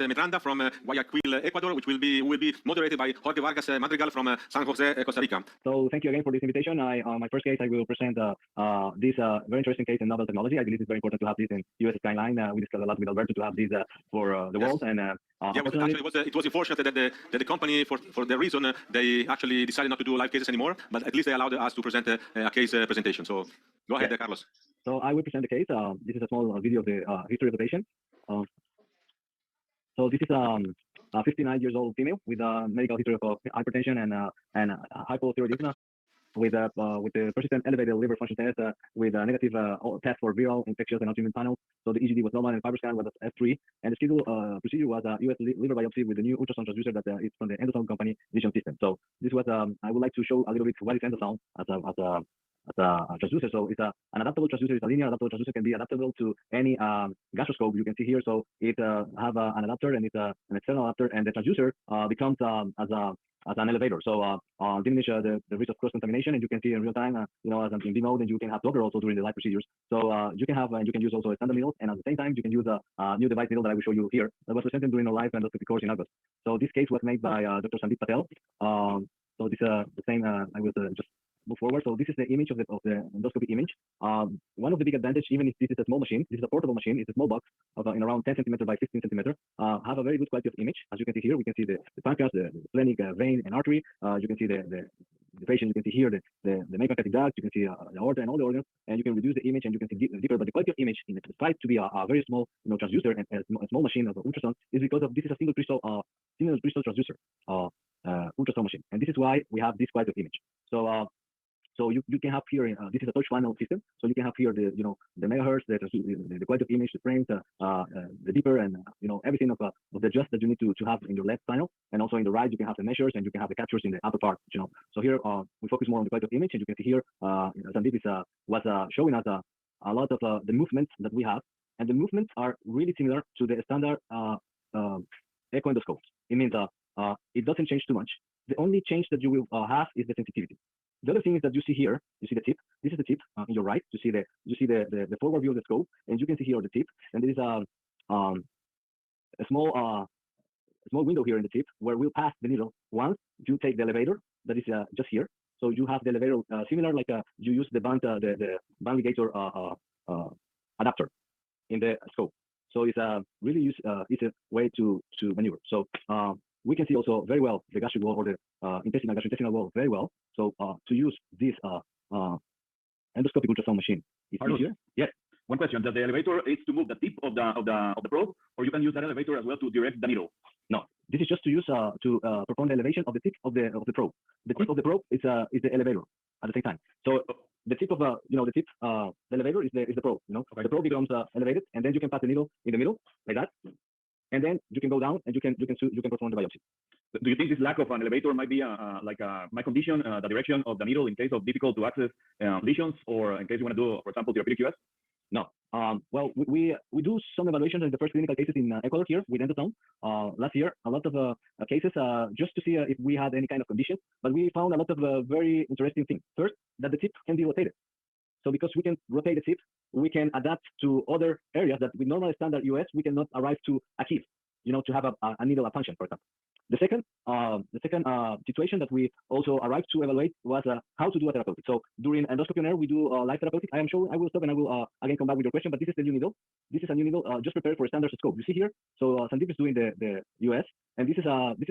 Miranda from Guayaquil, Ecuador, which will be moderated by Jorge Vargas Madrigal from San Jose, Costa Rica. So thank you again for this invitation. My first case, I will present this very interesting case in novel technology. I believe it's very important to have this in US Skyline. We discussed a lot with Alberto to have this for the world. And it was unfortunate that the company, for the reason, they actually decided not to do live cases anymore, but at least they allowed us to present a case presentation. So go ahead, Carlos. So I will present the case. This is a small video of the history of the patient. So this is a 59 years old female with a medical history of hypertension and hypothyroidism, with the persistent elevated liver function test, with a negative test for viral infectious and autoimmune panels. So the EGD was normal and FibroScan was F3, and the scheduled procedure was a US liver biopsy with the new ultrasound transducer that is from the Endosound company Vision System. So this was I would like to show a little bit what is Endosound as a transducer. So it's an adaptable transducer. It's a linear adaptable transducer, can be adaptable to any gastroscope you can see here. So it have an adapter, and it's an external adapter, and the transducer becomes as an elevator. So diminish the risk of cross-contamination, and you can see in real time, as in B mode, and you can have Doppler also during the live procedures. So you can have, and you can use also a standard needle, and at the same time, you can use a new device needle that I will show you here that was presented during a live endoscopy course in August. So this case was made by Dr. Sandeep Patel. So this the same, I will just move forward. So this is the image of the endoscopy image. One of the big advantage, even if this is a small machine, this is a portable machine, it's a small box of in around 10 centimeter by 15 centimeter, have a very good quality of image. As you can see here, we can see the pancreas, the splenic vein and artery. You can see the patient, you can see here the main pancreatic duct, you can see the aorta and all the organs, and you can reduce the image and you can see deeper. But the quality of image, despite to be a very small transducer and a small machine of ultrasound, is because of this is a single crystal transducer ultrasound machine, and this is why we have this quality of image. So you can have here, this is a touch panel system. So you can have here the megahertz, the quality of image, the frames, the deeper, and everything of the adjust that you need to have in your left panel, and also in the right you can have the measures and you can have the captures in the upper part. So here we focus more on the quality of image, and you can see here Sandeep was showing us a lot of the movements that we have, and the movements are really similar to the standard echo endoscopes. It means it doesn't change too much. The only change that you will have is the sensitivity. The other thing is that you see here, you see the tip. This is the tip in your right. You see the forward view of the scope, and you can see here the tip. And there is a small window here in the tip where we'll pass the needle once you take the elevator that is just here. So you have the elevator similar like you use the band ligator adapter in the scope. So it's a really easy way to maneuver. So we can see also very well the gastric wall or the gastrointestinal wall very well. So to use this endoscopic ultrasound machine, it's easier. Yes. One question: does the elevator is to move the tip of the probe, or you can use that elevator as well to direct the needle? No, this is just to use to perform the elevation of the tip of the probe. The tip of the probe is the elevator at the same time. So the tip of the elevator is the probe. The probe becomes elevated, and then you can pass the needle in the middle like that. And then you can go down and you can perform the biopsy. Do you think this lack of an elevator might be my condition, the direction of the needle in case of difficult to access lesions, or in case you want to do, for example, therapeutic US? No. Well, we do some evaluations in the first clinical cases in Ecuador here with Endosound last year. A lot of cases just to see if we had any kind of condition, but we found a lot of very interesting things. First, that the tip can be rotated. So because we can rotate the tip, we can adapt to other areas that with normal standard US we cannot arrive to achieve, to have a needle a function, for example. The second situation that we also arrived to evaluate was how to do a therapeutic. So during endoscopy on air, we do live therapeutic. I will stop and I will again come back with your question, but this is the new needle. This is a new needle just prepared for a standard scope. You see here, so Sandeep is doing the US, and this is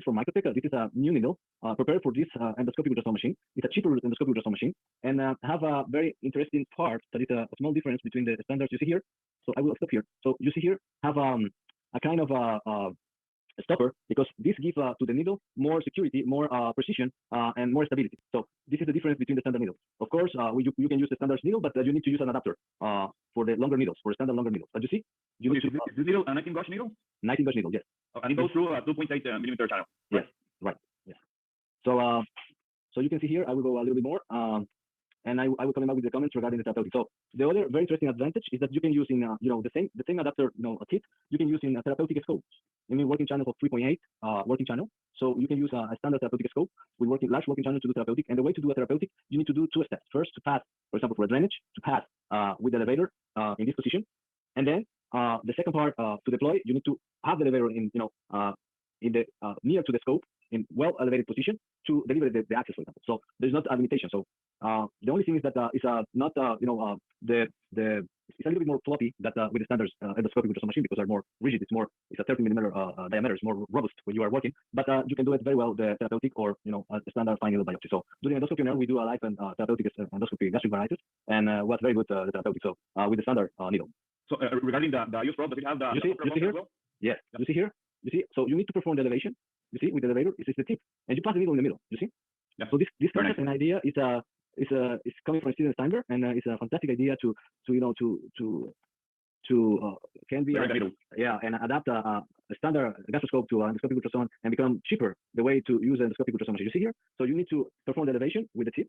for Microtech. This is a new needle prepared for this endoscopic ultrasound machine. It's a cheaper endoscopic ultrasound machine, and have a very interesting part that is a small difference between the standards you see here. So I will stop here. So you see here have a kind of a stopper, because this gives to the needle more security, more precision, and more stability. So this is the difference between the standard needles. Of course, you can use the standard needle, but you need to use an adapter for the longer needles, for standard longer needles. But you see, is this needle a 19-gauge needle? 19-gauge needle, yes. And it goes through a 2.8 millimeter channel. Yes, right. Yes. So you can see here, I will go a little bit more. And I will come back with the comments regarding the therapeutic. So the other very interesting advantage is that you can use in the same adapter, a tip, you can use in a therapeutic scope. I mean, working channel of 3.8 working channel. So you can use a standard therapeutic scope with large working channel to do therapeutic. And the way to do a therapeutic, you need to do two steps. First, to pass, for example, for a drainage, to pass with the elevator in this position, and then The second part, to deploy, you need to have the elevator in in the near to the scope in well elevated position to deliver the access, for example. So there's not a limitation. So the only thing is that it's not it's a little bit more floppy that with the standards endoscopic ultrasound machine because they're more rigid. It's a 30 millimeter diameter. It's more robust when you are working. But you can do it very well the therapeutic or a standard fine needle biopsy. So during endoscopy now we do a live and therapeutic endoscopy gastric varices and was very good the therapeutic. So with the standard needle. So regarding the use probe, does it have the you see here? Well? Yes. Yeah. You see here? You see? So you need to perform the elevation. You see, with the elevator, it's the tip, and you pass the needle in the middle. You see? Yeah. So this concept and idea is coming from Steven Steinberg, and it's a fantastic idea to can be and adapt a standard gastroscope to endoscopic ultrasound and become cheaper the way to use endoscopic ultrasound machine. You see here? So you need to perform the elevation with the tip,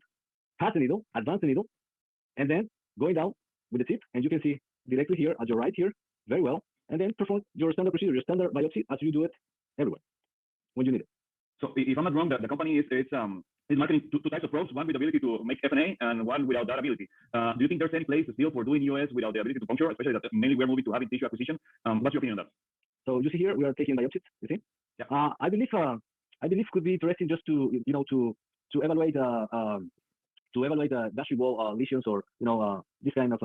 pass the needle, advance the needle, and then going down with the tip, and you can see directly here at your right here very well, and then perform your standard procedure, your standard biopsy as you do it everywhere when you need it. So if I'm not wrong, the company is marketing two types of probes, one with the ability to make FNA and one without that ability. Do you think there's any place still for doing US without the ability to puncture, especially that mainly we're moving to having tissue acquisition? What's your opinion on that? So you see here we are taking biopsies. You see? Yeah. I believe could be interesting just to to evaluate gastric wall lesions or this kind of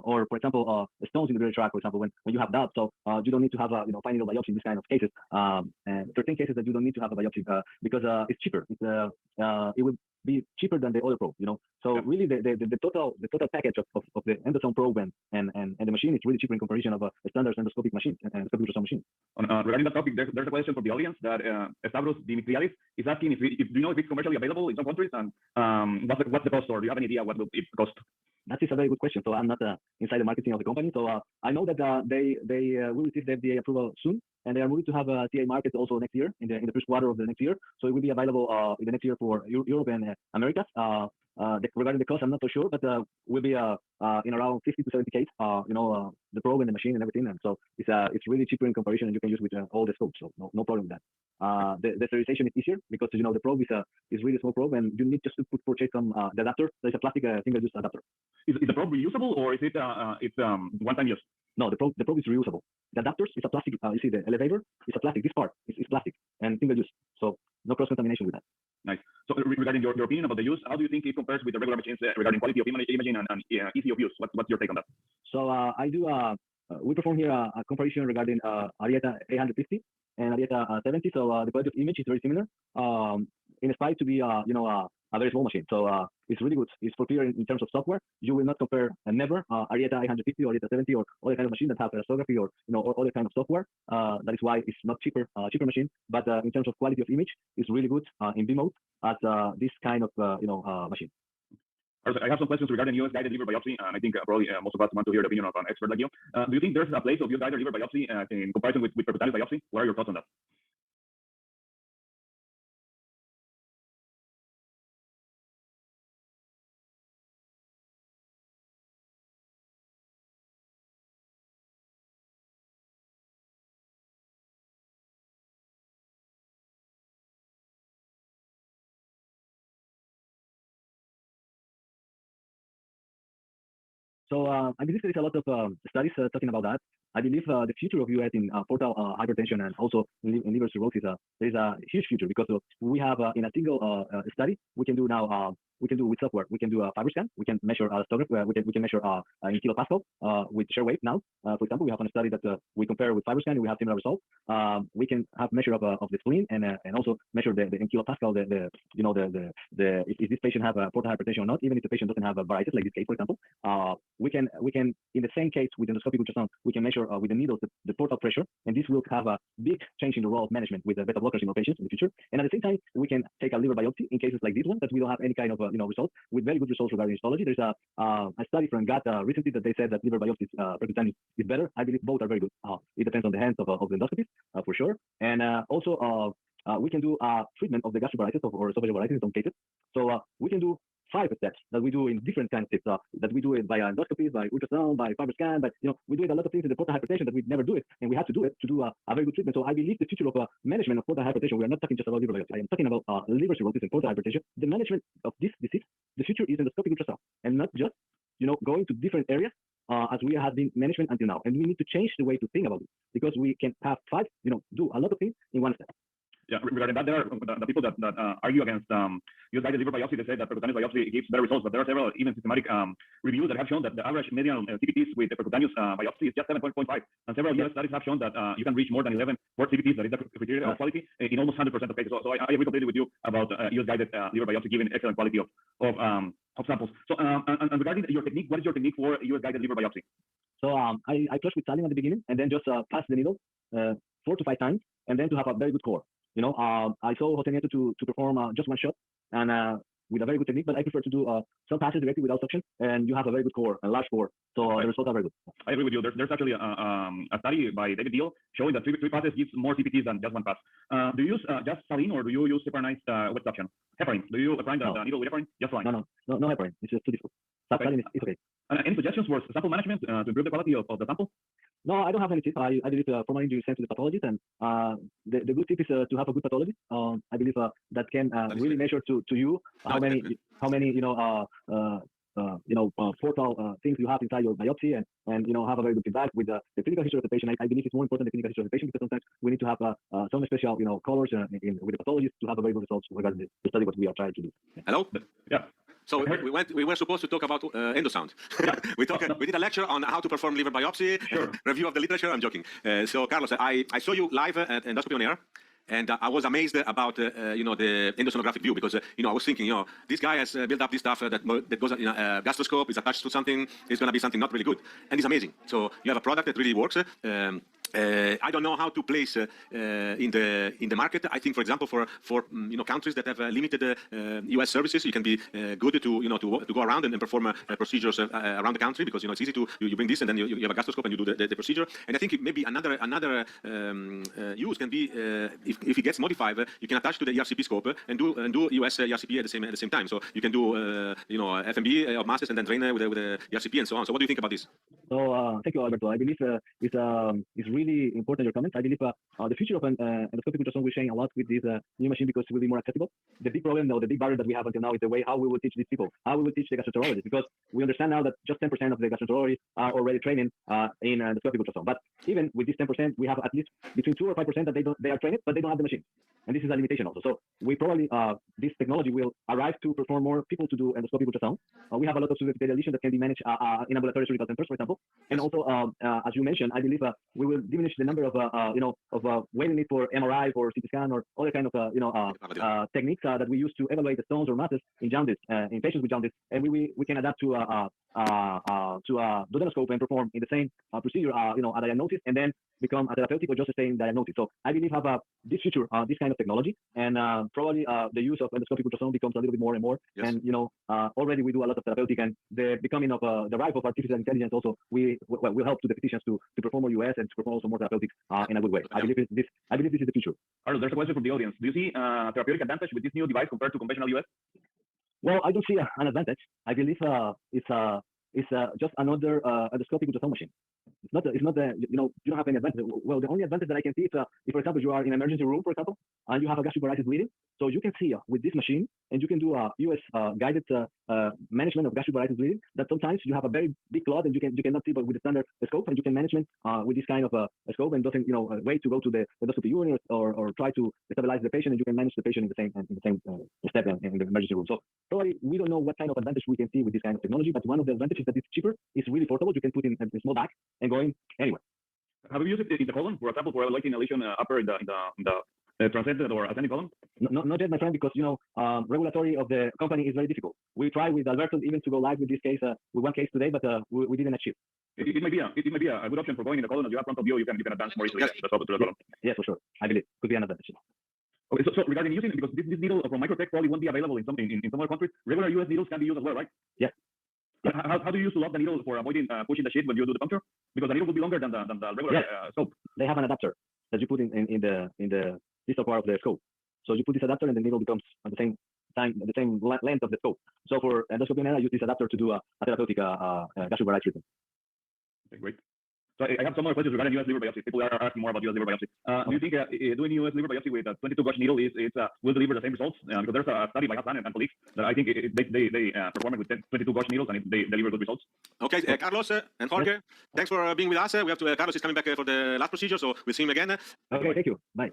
or for example stones in the urinary tract, for example, when you have that. So you don't need to have a fine needle biopsy in this kind of cases. And certain cases that you don't need to have a biopsy because it's cheaper. It would be cheaper than the other probe. So really the total package of the endosome probe and the machine is really cheaper in comparison of a standard endoscopic machine and endoscopic ultrasound machine. Regarding that topic, there's a question from the audience that Stavros Dimitriadis is asking if do you know if it's commercially available in some countries and what's the cost, or do you have any idea what will it cost? That is a very good question. So I'm not inside the marketing of the company. So I know that they will receive the FDA approval soon, and they are moving to have a TA market also next year in the first quarter of the next year. So it will be available in the next year for Europe and Americas. Regarding the cost, I'm not so sure, but will be in around 50 to 70K. The probe and the machine and everything, and so it's really cheaper in comparison, and you can use with all the scopes. So no problem with that. The sterilization is easier because the probe is really small probe, and you need just to purchase some the adapter. There's a plastic single-use adapter. Is the probe reusable, or is it one-time use? No, the probe is reusable. The adapters is a plastic. You see the elevator is a plastic. This part is plastic and single use. So no cross contamination with that. Nice. So regarding your opinion about the use, how do you think it compares with the regular machines regarding quality of imaging and easy of use? What's your take on that? So I do. We perform here a comparison regarding Arieta 850 and Arieta 70. So the quality of image is very similar. In spite to be a very small machine. So it's really good. It's superior in terms of software. You will not compare never Arieta 850 or Arieta 70 or other kind of machine that have elastography or or other kind of software. That is why it's not cheaper machine. But in terms of quality of image, it's really good in B mode as this kind of machine. I have some questions regarding US guided liver biopsy, and I think probably most of us want to hear the opinion of an expert like you. Do you think there's a place of US guided liver biopsy in comparison with percutaneous biopsy? What are your thoughts on that? So I believe there is a lot of studies talking about that. I believe the future of US in portal hypertension and also in liver cirrhosis, there is a huge future because we have in a single study, we can do now, we can do with software, we can do a fiber scan, we can measure elastography, we can measure in kilopascal with share wave now. For example, we have a study that we compare with fiber scan and we have similar results. We can have measure of the spleen and also measure the in kilopascal, if this patient have a portal hypertension or not, even if the patient doesn't have a varices like this case, for example. We can in the same case with endoscopic ultrasound, we can measure with the needles the portal pressure, and this will have a big change in the role of management with the beta blockers in our patients in the future. And at the same time, we can take a liver biopsy in cases like this one that we don't have any kind of results with very good results regarding histology. There's a study from GAT recently that they said that liver biopsy percutaneous is better. I believe both are very good. It depends on the hands of the endoscopist for sure, and also we can do treatment of the gastric varices or esophageal varices in some cases. So we can do 5 steps that we do in different kinds of steps that we do it by endoscopies, by ultrasound, by fiber scan, but we do it a lot of things in the portal hypertension that we never do it, and we have to do it to do a very good treatment. So I believe the future of management of portal hypertension, we are not talking just about liver biopsy. I am talking about liver cirrhosis and portal hypertension. The management of this disease, the future is endoscopic ultrasound, and not just going to different areas as we have been management until now, and we need to change the way to think about it because we can have five, do a lot of things in one step. Yeah, regarding that, there are the people that argue against US-guided liver biopsy. They say that percutaneous biopsy gives better results, but there are several even systematic reviews that have shown that the average median CPTs with the percutaneous biopsy is just 7.5, and several US studies have shown that you can reach more than 11 port CPTs, that is the criteria of quality, in almost 100% of cases. So I agree completely with you about US-guided liver biopsy giving excellent quality of samples. So and regarding your technique, what is your technique for US-guided liver biopsy? So I flush with saline at the beginning, and then just pass the needle 4 to 5 times, and then to have a very good core. I saw Jose Nieto to perform just one shot, and with a very good technique, but I prefer to do some passes directly without suction, and you have a very good core, a large core. So the results are very good. I agree with you. There's actually a study by David Deal showing that three passes gives more CPTs than just one pass. Do you use just saline, or do you use heparinized wet suction? Heparin. Do you apply the needle with heparin? Just saline. No heparin. It's just too difficult. Saline is okay. Any suggestions for sample management to improve the quality of the sample? No, I don't have any tip. I believe formalin you send to the pathologist, and the good tip is to have a good pathologist. I believe that can really measure to you how many portal things you have inside your biopsy, and have a very good feedback with the clinical history of the patient. I believe it's more important the clinical history of the patient, because sometimes we need to have some special colors with the pathologist to have a very good results regarding the study what we are trying to do. Hello. Yeah. So we were supposed to talk about endosound. We did a lecture on how to perform liver biopsy, review of the literature. I'm joking. So Carlos, I saw you live at Endoscopy on Air, and I was amazed about the endosonographic view, because I was thinking, this guy has built up this stuff that goes in a gastroscope, is attached to something, it's going to be something not really good, and it's amazing. So you have a product that really works. I don't know how to place in the market. I think, for example, for countries that have limited U.S. services, you can be good to go around and perform procedures around the country, because it's easy to you bring this and then you have a gastroscope and you do the procedure. And I think maybe another use can be if it gets modified, you can attach to the ERCP scope and do US ERCP at the same time. So you can do FMB of masses and then drain with the ERCP and so on. So what do you think about this? So thank you, Alberto. I believe it's really important your comments. I believe the future of endoscopic ultrasound will change a lot with this new machine, because it will be more accessible. The big problem, the big barrier that we have until now is the way how we will teach these people, how we will teach the gastroenterologists, because we understand now that just 10% of the gastroenterologists are already training in endoscopic ultrasound. But even with this 10%, we have at least between 2 or 5% that they are trained, but they don't have the machine. And this is a limitation also. So we probably, this technology will arrive to perform more people to do endoscopic ultrasound. We have a lot of superficial lesions that can be managed in ambulatory surgical centers, for example. And also, as you mentioned, I believe we will diminish the number of waiting need for MRI, for CT scan, or other kind of techniques that we use to evaluate the stones or masses in jaundice, in patients with jaundice, and we can adapt to a duodenoscope and perform in the same procedure, a diagnosis, and then become a therapeutic or just the same diagnosis. So I believe have this future, this kind of technology, and probably the use of endoscopic ultrasound becomes a little bit more and more. Yes. And already we do a lot of therapeutic, and the becoming of the rise of artificial intelligence also will help to the physicians to perform more US and to perform also more therapeutic in a good way. I believe this is the future. Carlos, there's a question from the audience. Do you see therapeutic advantage with this new device compared to conventional US? Well, I don't see an advantage. I believe it's just another endoscopic ultrasound machine. It's not you don't have any advantage. Well, the only advantage that I can see is if, for example, you are in an emergency room, for example, and you have a gastric varices bleeding, so you can see with this machine, and you can do a US guided management of gastric varices bleeding. That sometimes you have a very big clot and you cannot see, but with the standard scope, and you can management with this kind of a scope, and doesn't wait to go to the endoscopy unit or try to stabilize the patient, and you can manage the patient in the same step in the emergency room. So probably we don't know what kind of advantage we can see with this kind of technology, but one of the advantages that it's cheaper, it's really portable. You can put in a small bag and going anywhere. Have you used it in the colon, for example, for evaluating a lesion upper in the transcended or ascending colon? Not yet, my friend, because regulatory of the company is very difficult. We tried with Alberto even to go live with this case, with one case today, but we didn't achieve. It may be a good option for going in the colon. As you have frontal view, you can advance more easily. To the colon. Yes, for sure. I believe could be an advantage. Okay, so regarding using, because this needle from Microtech probably won't be available in some other countries. Regular US needles can be used as well, right? Yeah. How do you use to lock the needle for avoiding pushing the sheet when you do the puncture? Because the needle will be longer than the regular scope. They have an adapter that you put in the distal part of the scope. So you put this adapter, and the needle becomes at the same time the same length of the scope. So for endoscopy, I use this adapter to do a therapeutic gastric varices treatment. Okay, great. So I have some more questions regarding U.S. liver biopsy. People are asking more about U.S. liver biopsy. Do you think doing U.S. liver biopsy with a 22 gauge needle will deliver the same results? Because there's a study by Hassan and colleagues that I think they perform it with 22 gauge needles and they deliver good results. Okay, Carlos and Jorge, thanks for being with us. We have to. Carlos is coming back for the last procedure, so we'll see him again. Okay, thank you. Bye.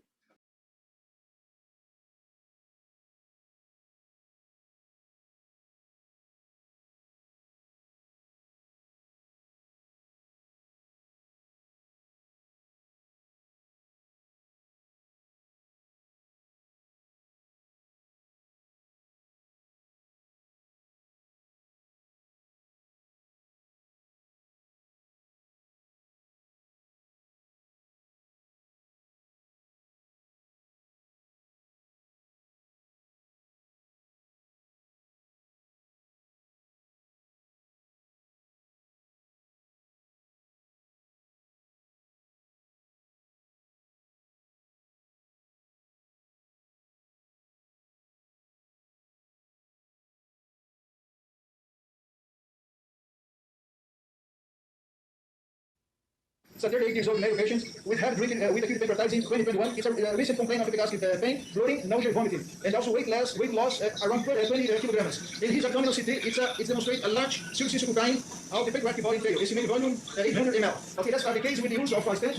It's a 38 years old male patient with heavy drinking with acute pancreatitis in 2021. It's a recent complaint of gastric pain, bloating, nausea, vomiting, and also weight loss around 20 kilograms. In his abdominal CT, it demonstrates a large succinylcholine of the pancreatic volume failure. Estimated volume 800 ml. Okay, that's the case with the use of a stent.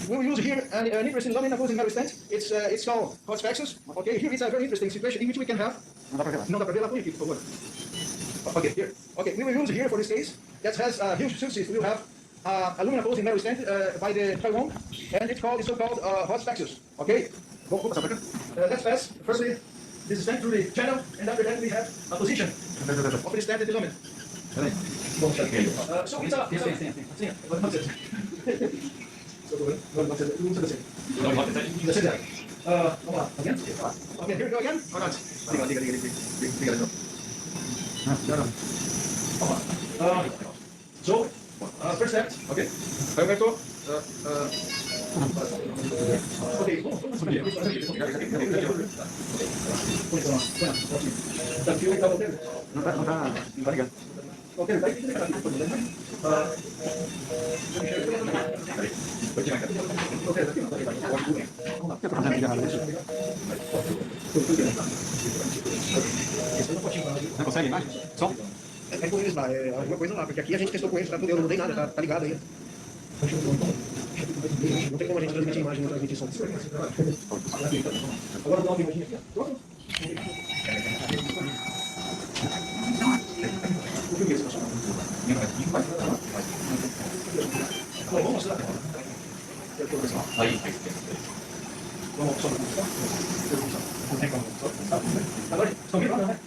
We will use here an interesting lamina closing marrow stent. It's called hot faxes. Okay, here it's a very interesting situation in which we can have. Okay, here. Okay, we will use here for this case that has huge success. We will have aluminum closing marrow stent by the Taiwan, and it's so-called hot faxes. Okay, let's pass. Firstly, this is sent through the channel, and after that we have a position of the stent at the lumen. So it's again? Okay, here we go again. Or not? So, first step, okay. Alberto, Não consegue mais? Som? É com eles lá, é alguma coisa lá, porque aqui a gente testou com eles, tá tudo, eu não mudei nada, tá ligado aí. Não tem como a gente transmitir imagem e transmitir som. Agora dá uma imagem aqui, ó. Vamos mostrar. Aí. Vamos só. Agora, estão vendo lá, né?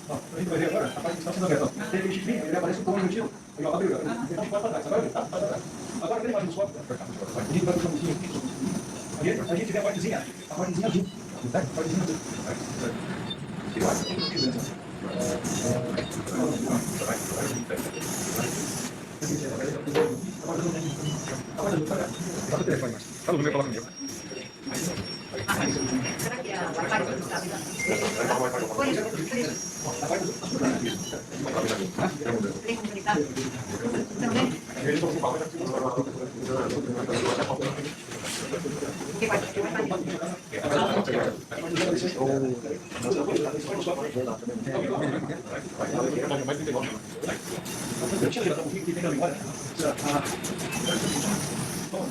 A gente vai ver agora, a parte que está sendo aberta. Tem aquele chifrinho, ele aparece como embutido. Legal, abriu. Ele vai para trás, agora tem a imagem do swap. A gente vai puxar um pouquinho aqui. A gente vê a partezinha azul. A partezinha azul. Tá no telefone, mas. Tá no meu, coloca no meu. Será que a Wi-Fi não está bem conectado? Também? Que vai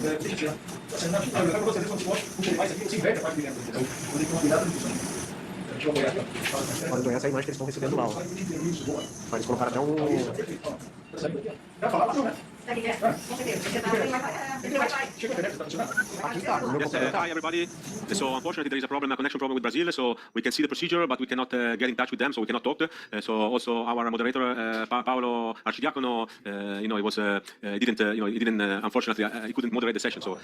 Deixa eu tirar. Você não vai para você ver quando você faz aqui, você inverte a parte de dentro. Então, vou ter que tomar cuidado nisso. Deixa eu olhar aqui. Olha, essa imagem que eles estão recebendo lá. Eles colocaram até um. Já falaram, né? Yes, hi everybody. So unfortunately there is a problem, a connection problem with Brazil. So we can see the procedure, but we cannot get in touch with them, so we cannot talk. So also our moderator Paolo Arcidiacono, he was he didn't unfortunately he couldn't moderate the session. So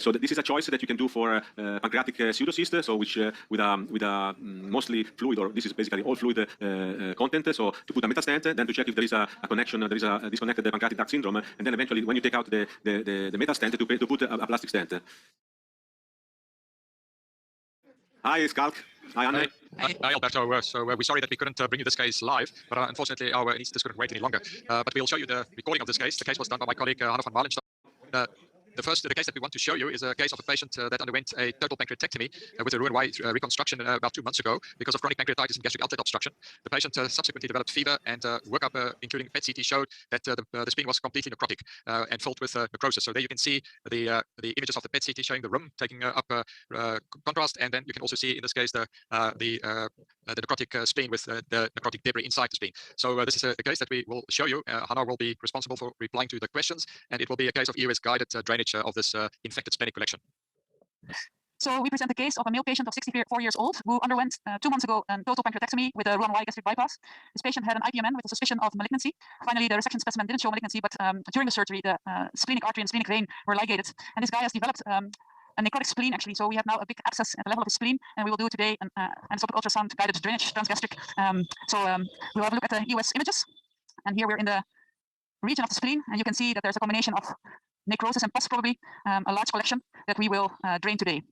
so this is a choice that you can do for pancreatic pseudocyst, so which with a mostly fluid, or this is basically all fluid content. So to put a metastent, then to check if there is a connection, there is a disconnected pancreatic duct syndrome, and then eventually when you take out the metastent to put a plastic stent. Hi, Skalk. Hi, Anne. Hi, Alberto. We're sorry that we couldn't bring you this case live, but unfortunately our institute couldn't wait any longer. But we'll show you the recording of this case. The case was done by my colleague Hanno van Wallenstein. The case that we want to show you is a case of a patient that underwent a total pancreatectomy with a Roux-en-Y reconstruction about 2 months ago because of chronic pancreatitis and gastric outlet obstruction. The patient subsequently developed fever, and workup, including PET CT, showed that the spleen was completely necrotic and filled with necrosis. So there you can see the images of the PET CT showing the room taking up contrast, and then you can also see in this case the necrotic spleen with the necrotic debris inside the spleen. So this is a case that we will show you. Hannah will be responsible for replying to the questions, and it will be a case of EOS guided drainage of this infected splenic collection. So we present the case of a male patient of 64 years old who underwent 2 months ago a total pancreatectomy with a Roux-en-Y gastric bypass. This patient had an IPMN with a suspicion of malignancy. Finally, the resection specimen didn't show malignancy, but during the surgery, the splenic artery and splenic vein were ligated. And this guy has developed a necrotic spleen, actually. So we have now a big abscess at the level of the spleen, and we will do today an endoscopic ultrasound guided drainage transgastric. We'll have a look at the EOS images. And here we're in the region of the spleen, and you can see that there's a combination of necrosis and pus, probably a large collection that we will drain today.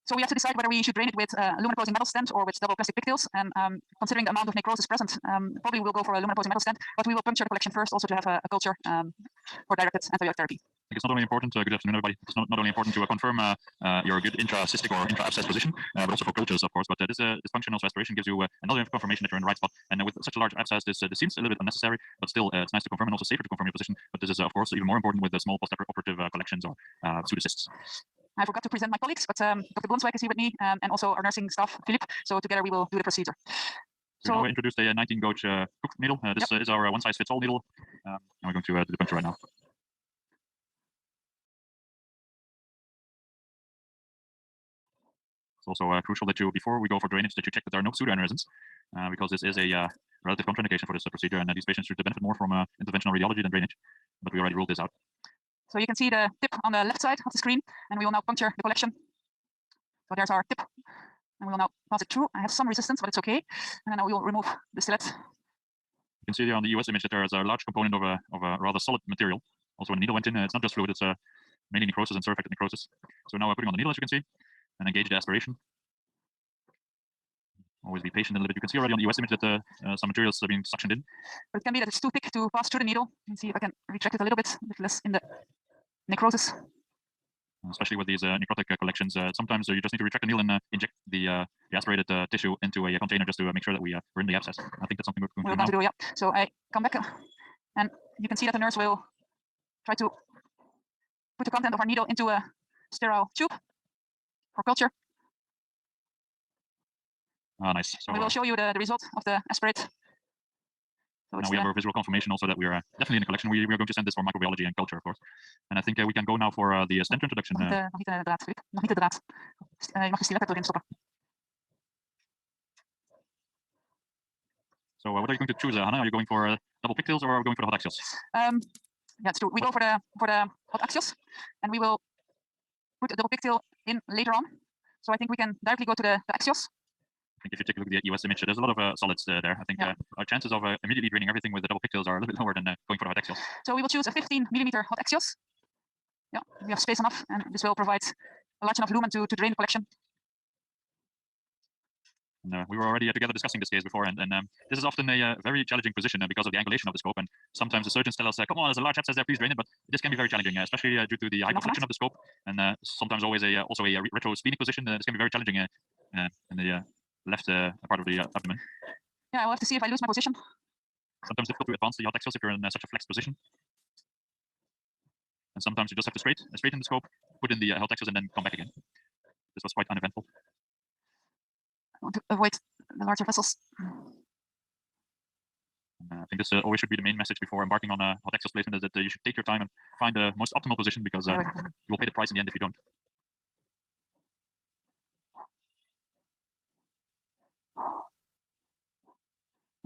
So we have to decide whether we should drain it with a lumen-opposing metal stent or with double plastic pigtails. And considering the amount of necrosis present, probably we'll go for a lumen-opposing metal stent, but we will puncture the collection first, also to have a culture for directed antibiotic therapy. I think it's not only important, good afternoon everybody, it's not only important to confirm your good intracystic or intra-abscess position, but also for cultures, of course. But this functional aspiration gives you another confirmation that you're in the right spot. And with such a large abscess, this seems a little bit unnecessary, but still it's nice to confirm and also safer to confirm your position. But this is, of course, even more important with the small post-operative collections or pseudocysts. I forgot to present my colleagues, but Dr. Blonswijk is here with me, and also our nursing staff, Philip. So together we will do the procedure. So now we introduced a 19-gauge Cook needle. This is our one-size-fits-all needle. And we're going to do the puncture right now. It's also crucial that you, before we go for drainage, that you check that there are no pseudoaneurysms, because this is a relative contraindication for this procedure, and these patients should benefit more from interventional radiology than drainage. But we already ruled this out. So you can see the tip on the left side of the screen, and we will now puncture the collection. So there's our tip, and we will now pass it through. I have some resistance, but it's okay. And then we will remove the stylet. You can see here on the EOS image that there is a large component of a rather solid material. Also, when the needle went in, it's not just fluid, it's mainly necrosis and surfactant necrosis. So now we're putting on the needle, as you can see, and engage the aspiration. Always be patient a little bit. You can see already on the EOS image that some materials are being suctioned in. But it can be that it's too thick to pass through the needle. You can see if I can retract it a little bit less in the necrosis. Especially with these necrotic collections, sometimes you just need to retract the needle and inject the aspirated tissue into a container just to make sure that we're in the abscess. I think that's something we're going to do now. Yeah. So I come back, and you can see that the nurse will try to put the content of our needle into a sterile tube for culture. Ah, nice. So we will show you the result of the aspirate. So now we have our visual confirmation also that we are definitely in the collection. We are going to send this for microbiology and culture, of course. And I think we can go now for the stent introduction. Nog niet de draad, Filip. Nog niet de draad. Je mag de stilet erin stoppen. So what are you going to choose, Hannah? Are you going for double pigtails or are we going for the hot axials? Yeah, it's true. We go for the hot axials, and we will put a double pigtail in later on. So I think we can directly go to the axials. I think if you take a look at the EOS image, there's a lot of solids there. I think our chances of immediately draining everything with the double pigtails are a little bit lower than going for the hot axials. So we will choose a 15mm hot axials. Yeah, we have space enough, and this will provide a large enough lumen to drain the collection. And, we were already together discussing this case before, and this is often a very challenging position because of the angulation of the scope. And sometimes the surgeons tell us, "Come on, there's a large abscess there, please drain it." But this can be very challenging, especially due to the hyperflexion of the scope, and sometimes always also a retrosplenic position. This can be very challenging in the left part of the abdomen. Yeah, I'll have to see if I lose my position. Sometimes difficult to advance the hot axials if you're in such a flexed position. And sometimes you just have to straighten the scope, put in the hot axials, and then come back again. This was quite uneventful. I want to avoid the larger vessels. I think this always should be the main message before embarking on a hot axial placement, is that you should take your time and find the most optimal position, because you will pay the price in the end if you don't.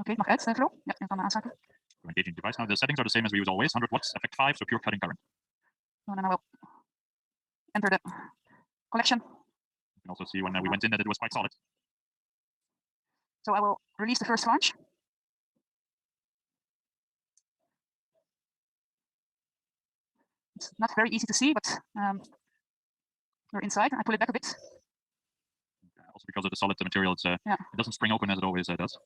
Okay, nog uit, Flo. Ja, je kan aansluiten. Engaging device now. The settings are the same as we use always. 100 watts, effect 5, so pure cutting current. And then I will enter the collection. You can also see when we went in that it was quite solid. So I will release the first flange. It's not very easy to see, but we're inside. I pull it back a bit. Also because of the solid material, it doesn't spring open as it always does.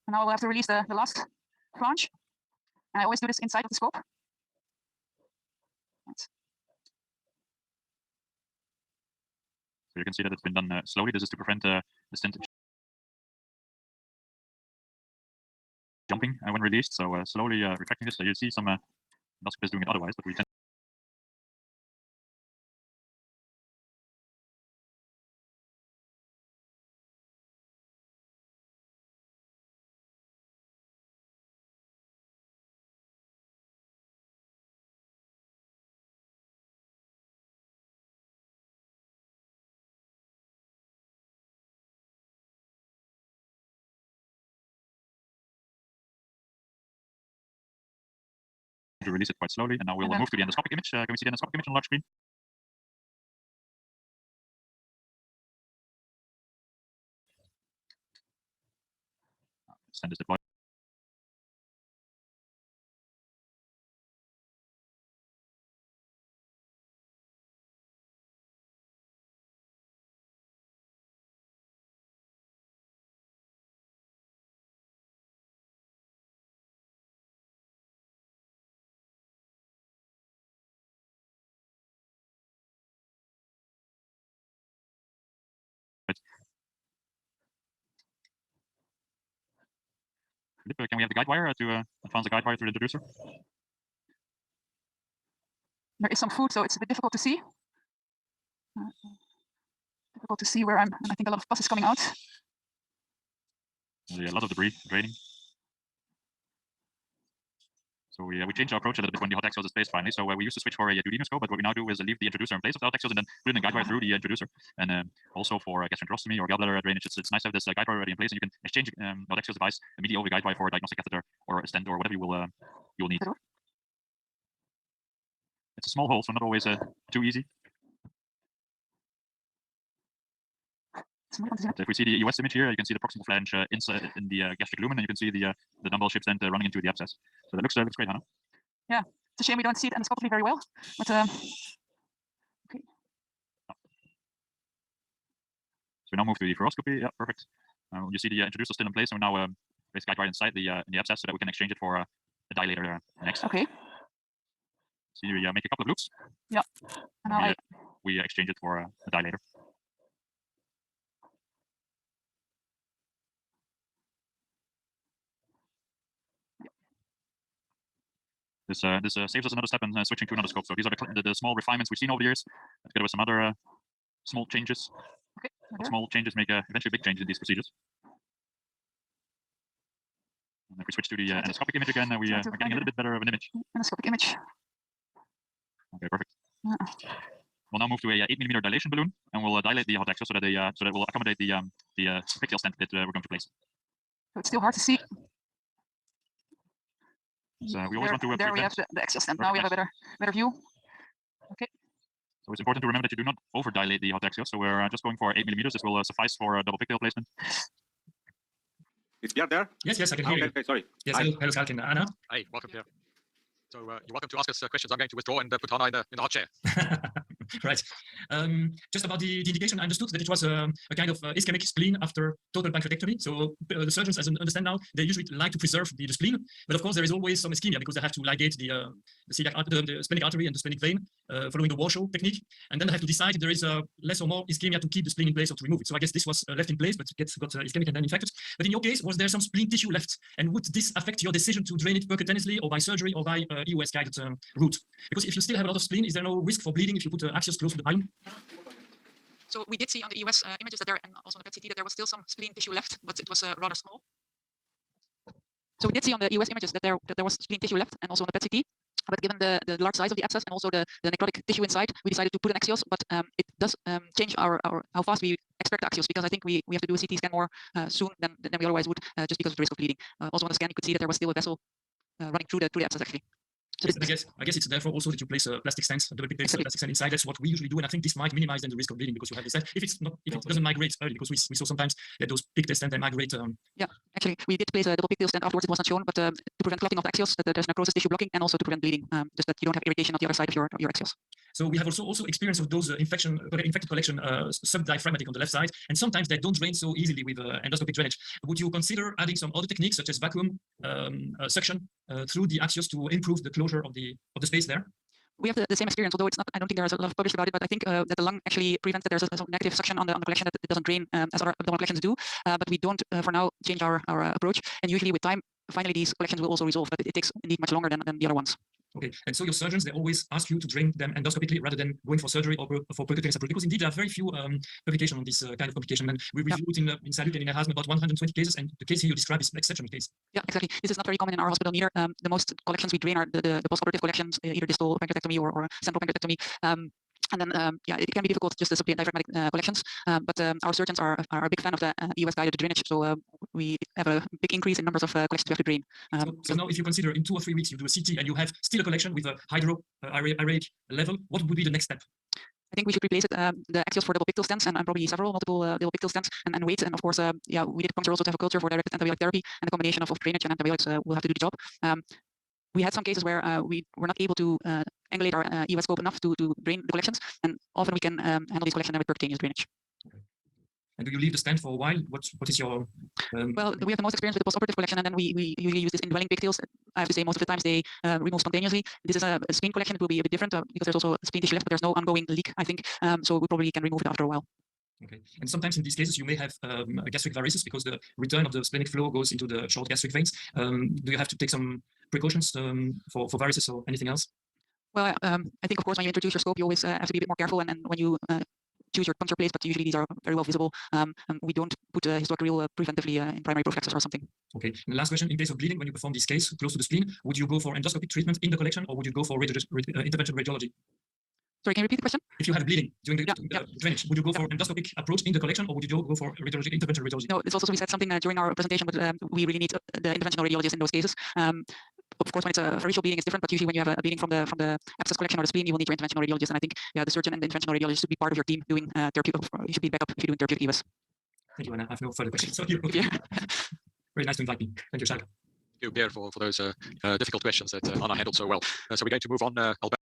And now I will have to release the last flange. And I always do this inside of the scope. Right. So you can see that it's been done slowly. This is to prevent the stent jumping when released. So slowly retracting this. So you see some endoscopists doing it otherwise, but we tend to release it quite slowly. And now we'll move to the endoscopic image. Can we see the endoscopic image on large screen? Stent is deployed. Can we have the guide wire to advance the guide wire through the introducer? There is some food, so it's a bit difficult to see. Difficult to see where I'm, and I think a lot of pus is coming out. There's a lot of debris draining. So we changed our approach a little bit when the hot axials is placed finally. So we used to switch for a duodenoscope, but what we now do is leave the introducer in place of the hot axials and then put in the guide wire through the introducer. And also for gastroenterostomy or gallbladder drainage, it's nice to have this guide wire already in place, and you can exchange hot axials device immediately over the guide wire for a diagnostic catheter or a stent or whatever you will need. It's a small hole, so not always too easy. So if we see the US image here, you can see the proximal flange inside in the gastric lumen, and you can see the dumbbell ship stent running into the abscess. So that looks great, Hannah. Yeah, it's a shame we don't see it endoscopically very well, but okay. So we now move to the fluoroscopy. Yeah, perfect. You see the introducer still in place, and we now place guide wire inside in the abscess so that we can exchange it for a dilator next. Okay. So we make a couple of loops. Yeah. And now we exchange it for a dilator. This saves us another step in switching to another scope. So these are the small refinements we've seen over the years, together with some other small changes. Okay. Small changes make eventually big changes in these procedures. And if we switch to the endoscopic image again, we're getting a little bit better of an image. Endoscopic image. Okay, perfect. We'll now move to a 8mm dilation balloon, and we'll dilate the hot axial so that it will accommodate the pigtail stent that we're going to place. So it's still hard to see. So we always want to there we have the axial stent. Now we have a better view. Okay. So it's important to remember that you do not over dilate the hot axial. So we're just going for 8mm. This will suffice for a double pigtail placement. Is Pierre there? Yes, I can hear you. Okay, sorry. Yes, hello, Salkin. Anna? Hi, welcome, Pierre. So you're welcome to ask us questions. I'm going to withdraw and put Hannah in the hot chair. Right. Just about the indication, I understood that it was a kind of ischemic spleen after total pancreatectomy. So the surgeons, as I understand now, they usually like to preserve the spleen, but of course there is always some ischemia because they have to ligate the splenic artery and the splenic vein following the Warshaw technique, and then they have to decide if there is less or more ischemia to keep the spleen in place or to remove it. So I guess this was left in place, but it got ischemic and then infected. But in your case, was there some spleen tissue left, and would this affect your decision to drain it percutaneously or by surgery or by EOS guided route? Because if you still have a lot of spleen, is there no risk for bleeding if you put axials close to the bile? So we did see on the EOS images that there, and also on the PET-CT, that there was still some spleen tissue left, but it was rather small. So we did see on the EOS images that there was spleen tissue left, and also on the PET-CT. But given the large size of the abscess and also the necrotic tissue inside, we decided to put an axios. But it does change our how fast we expect axios, because I think we have to do a CT scan more soon than we otherwise would, just because of the risk of bleeding. Also on the scan, you could see that there was still a vessel running through the abscess actually. So yes, I guess it's therefore also that you place a plastic stent, a double pigtail plastic stent inside. That's what we usually do, and I think this might minimize then the risk of bleeding because you have this. If it doesn't migrate early, because we saw sometimes that those pigtail stents they migrate. Yeah, actually, we did place a double pigtail stent afterwards. It was not shown, but to prevent clotting of the axios, that there's necrosis tissue blocking, and also to prevent bleeding, just that you don't have irritation on the other side of your axios. So we have also experience of those infected collection subdiaphragmatic on the left side, and sometimes they don't drain so easily with endoscopic drainage. Would you consider adding some other techniques such as vacuum suction through the axios to improve the closure of the space there? We have the same experience, although it's not. I don't think there's a lot of published about it, but I think that the lung actually prevents that there's a negative suction on the collection, that it doesn't drain as other abdominal collections do. But we don't, for now, change our approach. And usually with time, finally these collections will also resolve, but it takes indeed much longer than the other ones. Okay, and so your surgeons, they always ask you to drain them endoscopically rather than going for surgery or for percutaneous approach, because indeed there are very few publications on this kind of complication. And we reviewed in Salute and in Erasmus about 120 cases, and the case here you describe is an exceptional case. Yeah, exactly. This is not very common in our hospital neither. The most collections we drain are the postoperative collections, either distal pancreatectomy or central pancreatectomy. And then, yeah, it can be difficult just to supply diaphragmatic collections, but our surgeons are a big fan of the US guided drainage, so we have a big increase in numbers of collections we have to drain. So now, if you consider in 2 or 3 weeks you do a CT and you have still a collection with a hydroarrheic level, what would be the next step? I think we should replace it, the axials for double pictal stents and probably multiple double pictal stents and wait. And of course, yeah, we did puncture also to have a culture for directed antibiotic therapy, and the combination of drainage and antibiotics will have to do the job. We had some cases where we were not able to angulate our EVA scope enough to drain the collections, and often we can handle these collections with percutaneous drainage. Okay. And do you leave the stent for a while? What is your... Well, we have the most experience with the postoperative collection, and then we usually use this indwelling pigtails. I have to say most of the times they remove spontaneously. This is a spleen collection. It will be a bit different because there's also a spleen tissue left, but there's no ongoing leak, I think. So we probably can remove it after a while. Okay. And sometimes in these cases, you may have gastric varices because the return of the splenic flow goes into the short gastric veins. Do you have to take some precautions for varices or anything else? Well, I think, of course, when you introduce your scope, you always have to be a bit more careful. And when you choose your puncture place, but usually these are very well visible. We don't put a historic reel preventively in primary prophylaxis or something. Okay. And the last question, in case of bleeding, when you perform this case close to the spleen, would you go for endoscopic treatment in the collection, or would you go for intervention radiology? Sorry, can you repeat the question? If you have bleeding during the drainage, would you go for endoscopic approach in the collection, or would you go for intervention radiology? No, it's also we said something during our presentation, but we really need the interventional radiologist in those cases. Of course, when it's a variceal bleeding, it's different. But usually, when you have a bleeding from the abscess collection or the spleen, you will need your interventional radiologist. And I think the surgeon and the interventional radiologist should be part of your team doing therapeutic. You should be backup if you're doing therapeutic EVAs. Thank you, and I have no further questions. So very nice to invite me. Thank you, Charles. Thank you, Pierre, for those difficult questions that Anna handled so well. So we're going to move on, Albert.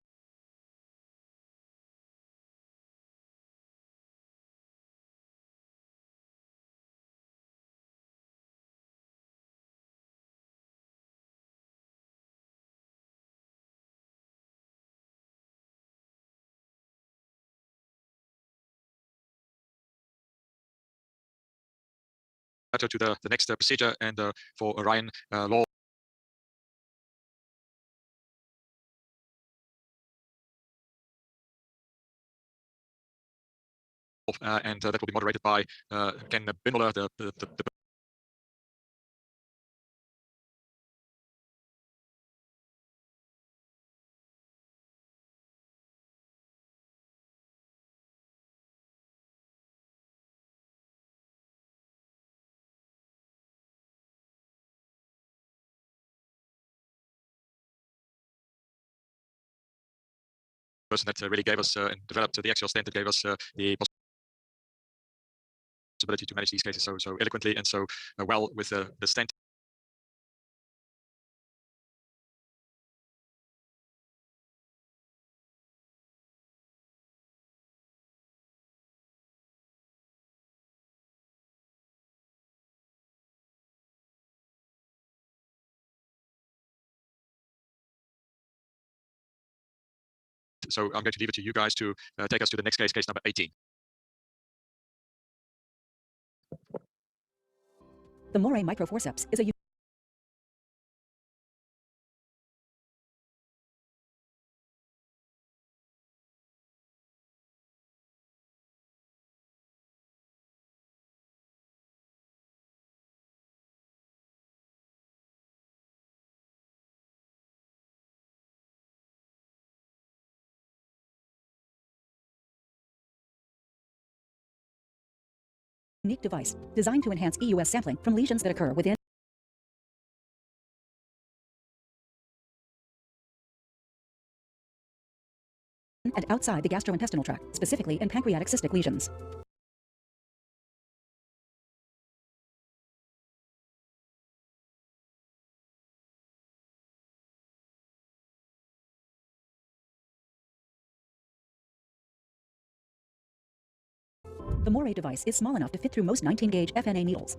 To the next procedure, and for Ryan Law. And that will be moderated by Ken Bimmeler, the person that really gave us and developed the axial stent that gave us the possibility to manage these cases so eloquently and so well with the stent. So I'm going to leave it to you guys to take us to the next case, case number 18. The Moray microforceps is a unique device designed to enhance EUS sampling from lesions that occur within and outside the gastrointestinal tract, specifically in pancreatic cystic lesions. The Moray device is small enough to fit through most 19-gauge FNA needles.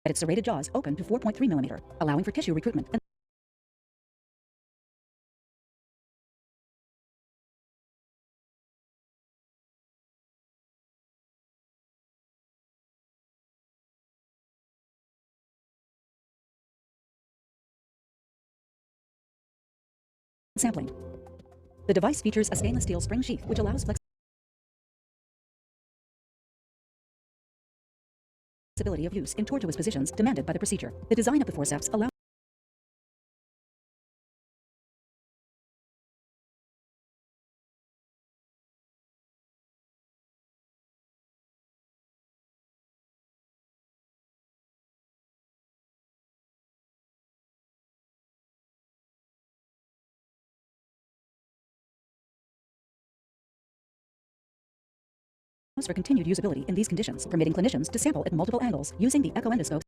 Yet its serrated jaws open to 4.3 mm, allowing for tissue recruitment. And sampling. The device features a stainless steel spring sheath, which allows flexibility of use in tortuous positions demanded by the procedure. The design of the forceps allows for continued usability in these conditions, permitting clinicians to sample at multiple angles using the echo endoscope.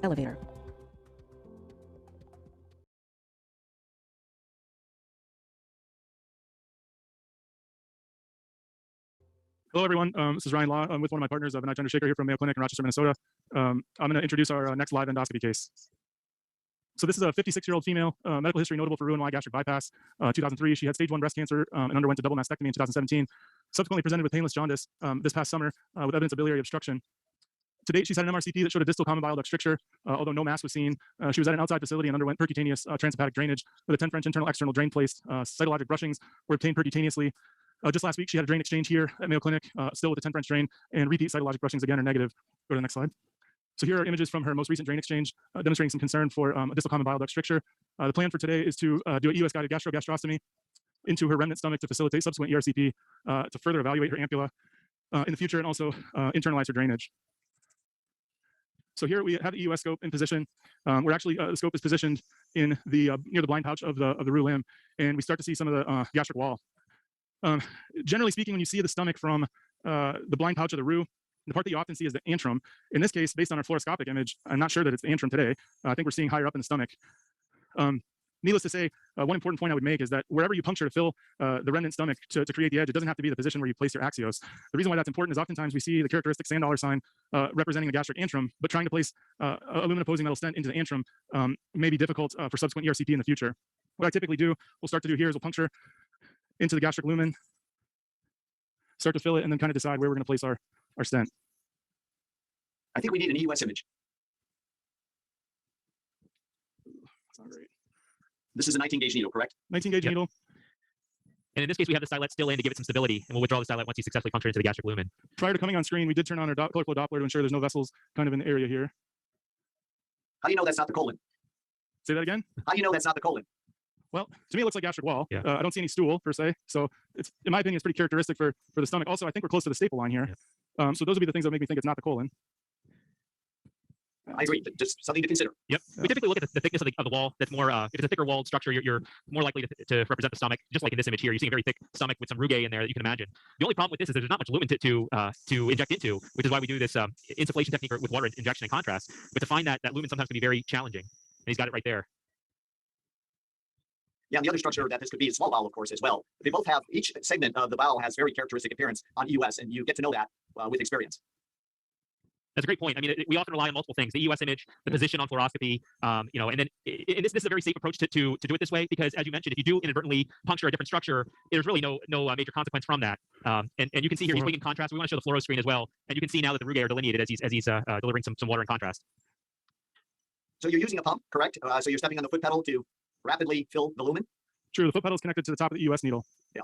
Elevator. Hello, everyone. This is Ryan Law. I'm with one of my partners, Vinay Chandrasekhar, here from Mayo Clinic in Rochester, Minnesota. I'm going to introduce our next live endoscopy case. So this is a 56-year-old female, medical history notable for Roux-en-Y gastric bypass. 2003, she had stage 1 breast cancer and underwent a double mastectomy in 2017. Subsequently presented with painless jaundice this past summer with evidence of biliary obstruction. To date, she's had an MRCP that showed a distal common bile duct stricture, although no mass was seen. She was at an outside facility and underwent percutaneous transhepatic drainage with a 10 French internal-external drain placed. Cytologic brushings were obtained percutaneously. Just last week, she had a drain exchange here at Mayo Clinic, still with a 10 French drain, and repeat cytologic brushings again are negative. Go to the next slide. So here are images from her most recent drain exchange, demonstrating some concern for a distal common bile duct stricture. The plan for today is to do a US-guided gastrogastrostomy into her remnant stomach to facilitate subsequent ERCP to further evaluate her ampulla in the future and also internalize her drainage. So here we have the EUS scope in position. We're actually, the scope is positioned in the near the blind pouch of the Roux limb, and we start to see some of the gastric wall. Generally speaking, when you see the stomach from the blind pouch of the Roux, the part that you often see is the antrum. In this case, based on our fluoroscopic image, I'm not sure that it's the antrum today. I think we're seeing higher up in the stomach. Needless to say, one important point I would make is that wherever you puncture to fill the remnant stomach to create the edge, it doesn't have to be the position where you place your axios. The reason why that's important is oftentimes we see the characteristic sand dollar sign representing the gastric antrum, but trying to place a lumen-opposing metal stent into the antrum may be difficult for subsequent ERCP in the future. What I typically do, we'll start to do here is we'll puncture into the gastric lumen, start to fill it, and then kind of decide where we're going to place our stent. I think we need an EUS image. That's not great. This is a 19-gauge needle, correct? 19-gauge needle. And in this case, we have the stylet still in to give it some stability, and we'll withdraw the stylet once you successfully puncture into the gastric lumen. Prior to coming on screen, we did turn on our color flow Doppler to ensure there's no vessels kind of in the area here. How do you know that's not the colon? Say that again? How do you know that's not the colon? Well, to me, it looks like gastric wall. Yeah. I don't see any stool per se. So it's, in my opinion, it's pretty characteristic for the stomach. Also, I think we're close to the staple line here. Yeah. So those would be the things that make me think it's not the colon. I agree. Just something to consider. Yep. We typically look at the thickness of the wall. That's more, if it's a thicker walled structure, you're more likely to represent the stomach. Just like in this image here, you see a very thick stomach with some rugae in there that you can imagine. The only problem with this is there's not much lumen to inject into, which is why we do this insufflation technique with water injection in contrast. But to find that lumen sometimes can be very challenging. And he's got it right there. Yeah, and the other structure that this could be is small bowel, of course, as well. They both have, each segment of the bowel has very characteristic appearance on EUS, and you get to know that with experience. That's a great point. I mean, we often rely on multiple things: the EUS image, the position on fluoroscopy, and then this is a very safe approach to do it this way, because as you mentioned, if you do inadvertently puncture a different structure, there's really no major consequence from that. And you can see here he's wing in contrast. We want to show the fluoro screen as well, and you can see now that the rugae are delineated as he's delivering some water in contrast. So you're using a pump, correct? So you're stepping on the foot pedal to rapidly fill the lumen? True. The foot pedal is connected to the top of the EUS needle. Yeah.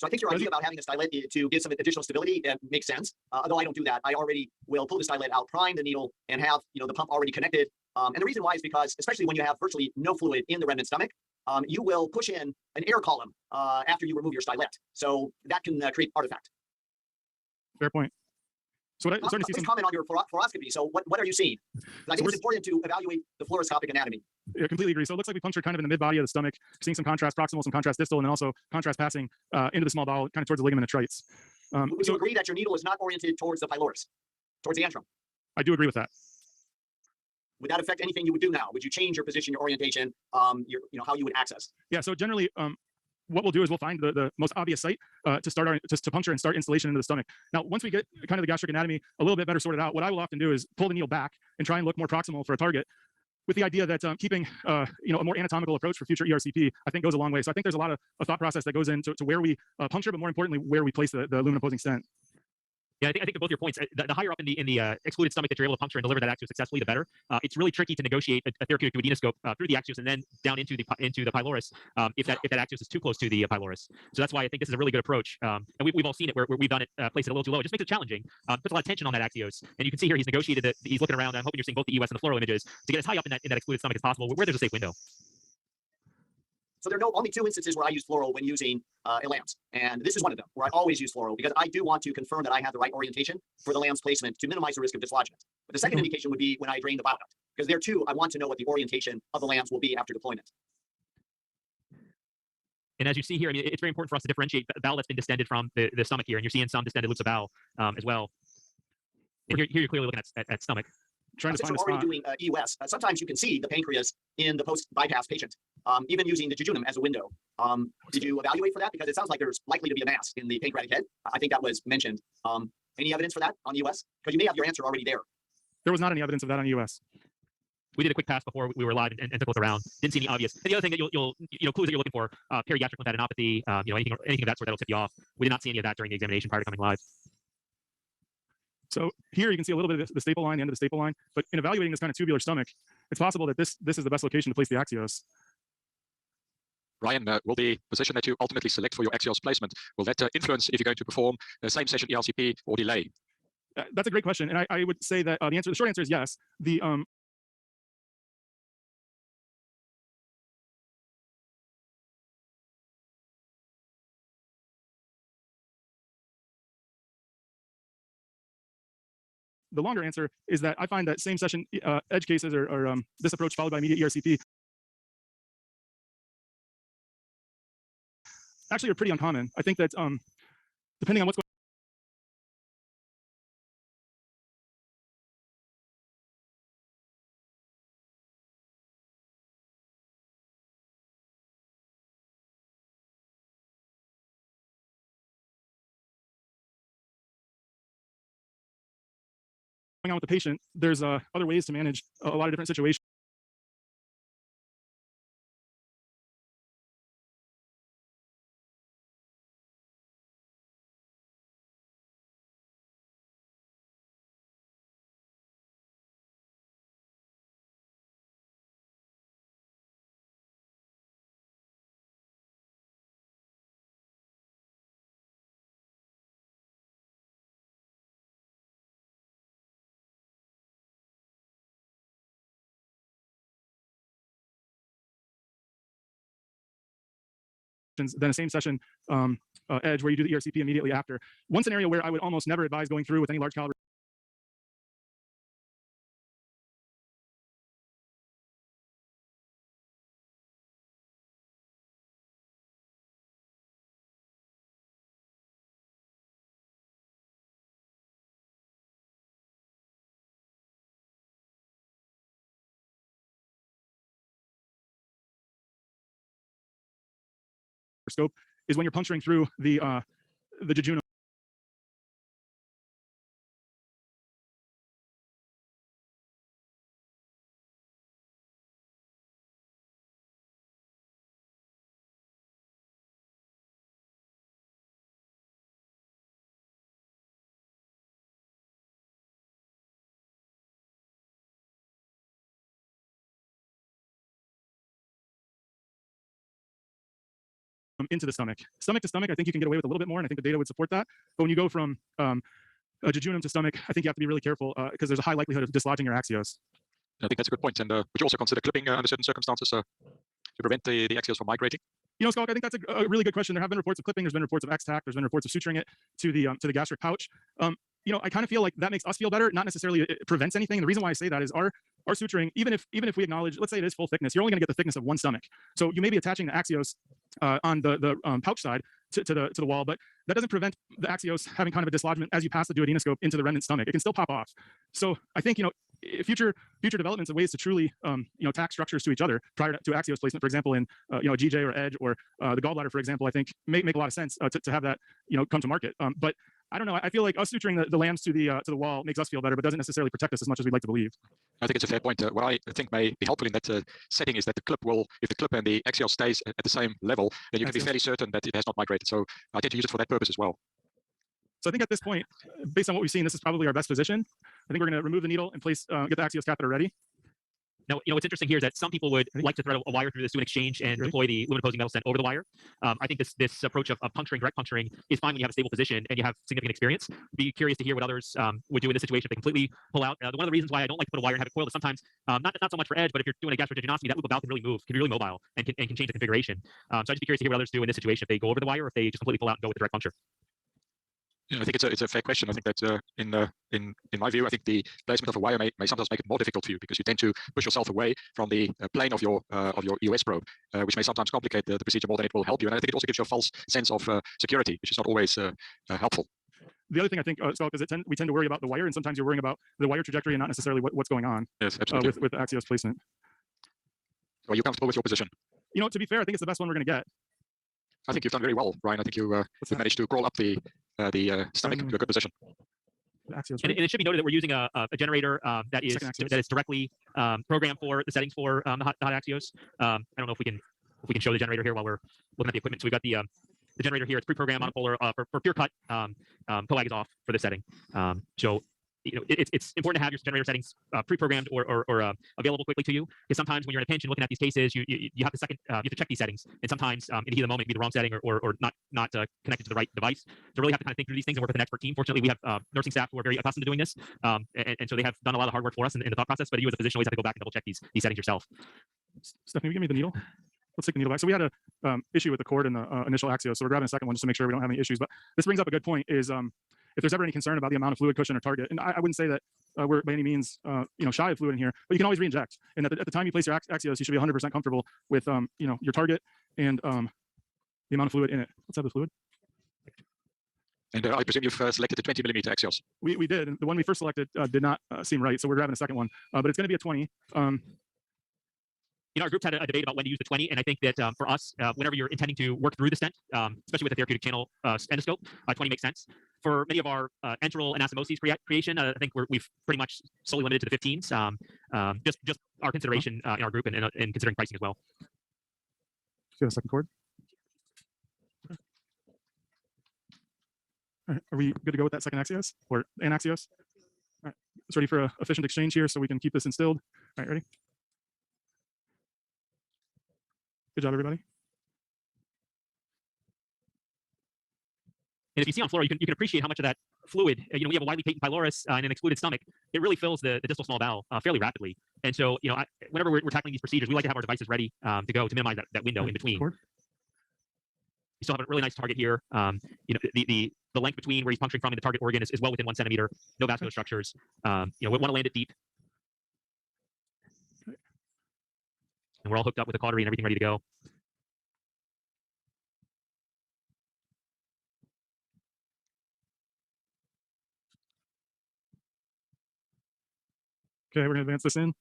So I think your idea about having a stylet to give some additional stability makes sense. Although I don't do that. I already will pull the stylet out, prime the needle, and have the pump already connected. And the reason why is because, especially when you have virtually no fluid in the remnant stomach, you will push in an air column after you remove your stylet. So that can create artifact. Fair point. So what I'm starting to see Please some comment on your fluoroscopy. So what are you seeing? I think it's important to evaluate the fluoroscopic anatomy. I completely agree. So it looks like we punctured kind of in the mid-body of the stomach, seeing some contrast proximal, some contrast distal, and then also contrast passing into the small bowel, kind of towards the ligament detritus. Would you agree that your needle is not oriented towards the pylorus, towards the antrum? I do agree with that. Would that affect anything you would do now? Would you change your position, your orientation, your how you would access? Yeah. So generally, what we'll do is we'll find the most obvious site to puncture and start installation into the stomach. Now, once we get kind of the gastric anatomy a little bit better sorted out, what I will often do is pull the needle back and try and look more proximal for a target, with the idea that keeping a more anatomical approach for future ERCP, I think goes a long way. So I think there's a lot of thought process that goes into where we puncture, but more importantly, where we place the lumen opposing stent. Yeah, I think both your points. The higher up in the excluded stomach that you're able to puncture and deliver that axios successfully, the better. It's really tricky to negotiate a therapeutic duodenoscope through the axios and then down into the pylorus if that axios is too close to the pylorus. So that's why I think this is a really good approach. And we've all seen it where we've done it, placed it a little too low. It just makes it challenging. Puts a lot of tension on that axios. And you can see here he's negotiated it. He's looking around. I'm hoping you're seeing both the EUS and the fluoro images to get as high up in that excluded stomach as possible, where there's a safe window. So there are only two instances where I use fluoro when using LAMS, and this is one of them where I always use fluoro because I do want to confirm that I have the right orientation for the LAMS placement to minimize the risk of dislodgement. But the second indication would be when I drain the bile duct, because there too I want to know what the orientation of the LAMS will be after deployment. And as you see here, I mean, it's very important for us to differentiate the bowel that's been distended from the stomach here, and you're seeing some distended loops of bowel as well. And here you're clearly looking at stomach. Trying to Since find we're already doing EUS, sometimes you can see the pancreas in the post-bypass patient, even using the jejunum as a window. Did you evaluate for that? Because it sounds like there's likely to be a mass in the pancreatic head. I think that was mentioned. Any evidence for that on EUS? Because you may have your answer already there. There was not any evidence of that on EUS. We did a quick pass before we were live and took a look around. Didn't see any obvious. And the other thing that clues that you're looking for, perigastric lymphadenopathy, anything of that sort that'll tip you off. We did not see any of that during the examination prior to coming live. So here you can see a little bit of the staple line, the end of the staple line. But in evaluating this kind of tubular stomach, it's possible that this is the best location to place the axios. Ryan, will the position that you ultimately select for your axios placement, will that influence if you're going to perform the same session ERCP or delay? That's a great question. And I would say that the short answer is yes. The longer answer is that I find that same session edge cases or this approach followed by immediate ERCP actually are pretty uncommon. I think that depending on what's going on with the patient, there's other ways to manage a lot of different situations. Than the same session edge where you do the ERCP immediately after. One scenario where I would almost never advise going through with any large caliber scope is when you're puncturing through the jejunum. into the stomach. Stomach to stomach, I think you can get away with a little bit more, and I think the data would support that. But when you go from jejunum to stomach, I think you have to be really careful because there's a high likelihood of dislodging your axios. I think that's a good point. And would you also consider clipping under certain circumstances to prevent the axios from migrating? You know, Skulk, I think that's a really good question. There have been reports of clipping. There's been reports of X-tack. There's been reports of suturing it to the gastric pouch. You know, I kind of feel like that makes us feel better. Not necessarily it prevents anything. The reason why I say that is our suturing, even if we acknowledge, let's say it is full thickness, you're only going to get the thickness of one stomach. So you may be attaching the axios on the pouch side to the wall, but that doesn't prevent the axios having kind of a dislodgement as you pass the duodenoscope into the remnant stomach. It can still pop off. So I think, you know, future developments of ways to truly you know, tack structures to each other prior to axios placement, for example, in you know, a GJ or Edge or the gallbladder, for example, I think make a lot of sense to have that, you know, come to market. But I don't know. I feel like us suturing the lambs to the wall makes us feel better, but doesn't necessarily protect us as much as we'd like to believe. I think it's a fair point. What I think may be helpful in that setting is that the clip will, if the clip and the axial stays at the same level, then you can be fairly certain that it has not migrated. So I tend to use it for that purpose as well. So I think at this point, based on what we've seen, this is probably our best position. I think we're going to remove the needle and place, get the axios catheter ready. Now, you know, what's interesting here is that some people would like to thread a wire through this to an exchange and deploy the lumen-opposing metal stent over the wire. I think this approach of puncturing, direct puncturing, is fine when you have a stable position and you have significant experience. Be curious to hear what others would do in this situation if they completely pull out. One of the reasons why I don't like to put a wire and have it coiled is sometimes, not so much for edge, but if you're doing a gastrojejunostomy, that loop of valve can really move, can be really mobile, and can change the configuration. So I'd just be curious to hear what others do in this situation if they go over the wire or if they just completely pull out and go with the direct puncture. Yeah, I think it's a fair question. I think that in my view, I think the placement of a wire may sometimes make it more difficult for you because you tend to push yourself away from the plane of your EOS probe, which may sometimes complicate the procedure more than it will help you. And I think it also gives you a false sense of security, which is not always helpful. The other thing I think, Scott, is we tend to worry about the wire, and sometimes you're worrying about the wire trajectory and not necessarily what's going on. Yes, absolutely. With axios placement. Are you comfortable with your position? You know, to be fair, I think it's the best one we're going to get. I think you've done very well, Brian. I think you managed to crawl up the stomach to a good position. And it should be noted that we're using a generator that is directly programmed for the settings for the hot axios. I don't know if we can show the generator here while we're looking at the equipment. So we've got the generator here. It's pre-programmed monopolar for pure cut. Coag is off for this setting. So you know, it's important to have your generator settings pre-programmed or available quickly to you, because sometimes when you're in a pinch and looking at these cases, you have to you have to check these settings, and sometimes in the heat of the moment, it can be the wrong setting or not connected to the right device. So really have to kind of think through these things and work with an expert team. Fortunately, we have nursing staff who are very accustomed to doing this, and so they have done a lot of hard work for us in the thought process. But you as a physician always have to go back and double check these settings yourself. Stephanie, give me the needle. Let's take the needle back. So we had a issue with the cord and the initial axios, so we're grabbing a second one just to make sure we don't have any issues. But this brings up a good point: is if there's ever any concern about the amount of fluid cushion or target, and I wouldn't say that we're by any means you know, shy of fluid in here, but you can always re-inject. And at the time you place your axios, you should be 100% comfortable with you know, your target and the amount of fluid in it. Let's have the fluid. And I presume you've selected the 20 millimeter axios. We did. And the one we first selected did not seem right, so we're grabbing a second one. But it's going to be a 20. You know, our group's had a debate about when to use the 20, and I think that for us, whenever you're intending to work through the stent, especially with a therapeutic channel endoscope, 20 makes sense. For many of our enteral anastomoses creation, I think we've pretty much solely limited to the 15s. Just our consideration in our group and considering pricing as well. Get a second cord. All right, are we good to go with that second axios or an axios? All right, it's ready for an efficient exchange here, so we can keep this instilled. All right, ready? Good job, everybody. And if you see on fluoro, you can appreciate how much of that fluid, you know, we have a widely patent pylorus and an excluded stomach. It really fills the distal small bowel fairly rapidly. And so, you know, whenever we're tackling these procedures, we like to have our devices ready to go to minimize that window in between. You still have a really nice target here. You know, the length between where he's puncturing from and the target organ is well within 1 centimeter. No vascular structures. You know, we want to land it deep. And we're all hooked up with a cautery and everything ready to go. Okay, we're going to advance this in.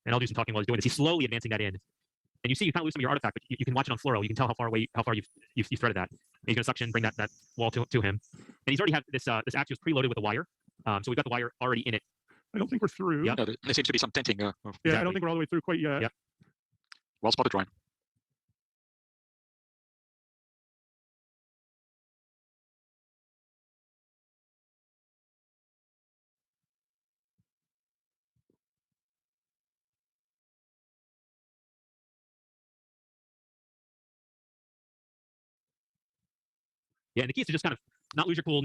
And I'll do some talking while he's doing this. He's slowly advancing that in. And you see, you kind of lose some of your artifact, but you can watch it on fluoro. You can tell how far you've threaded that. And he's going to suction, bring that wall to him. And he's already had this axios preloaded with a wire. So we've got the wire already in it. I don't think we're through. Yeah. No, there seems to be some tenting. Yeah, exactly. I don't think we're all the way through quite yet. Yep. Well spotted, Ryan. Yeah, and the key is to just kind of not lose your cool.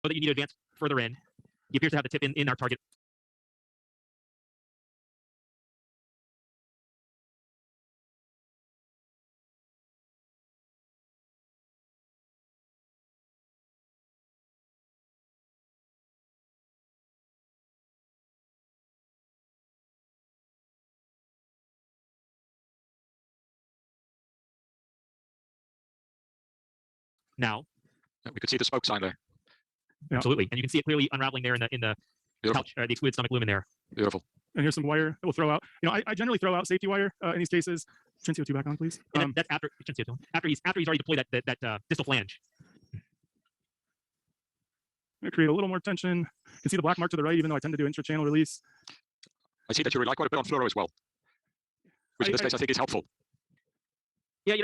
That you need to advance further in. He appears to have the tip in our target. Now, we could see the smoke sign there. Yeah. Absolutely, and you can see it clearly unraveling there in the pouch, the excluded stomach lumen there. Beautiful. And here's some wire that we'll throw out. I generally throw out safety wire in these cases. Turn CO2 back on, please. That's after he's already deployed that distal flange. Create a little more tension. You can see the black mark to the right, even though I tend to do intra-channel release. I see that you rely quite a bit on fluoro as well, which in this case I think is helpful. Yeah,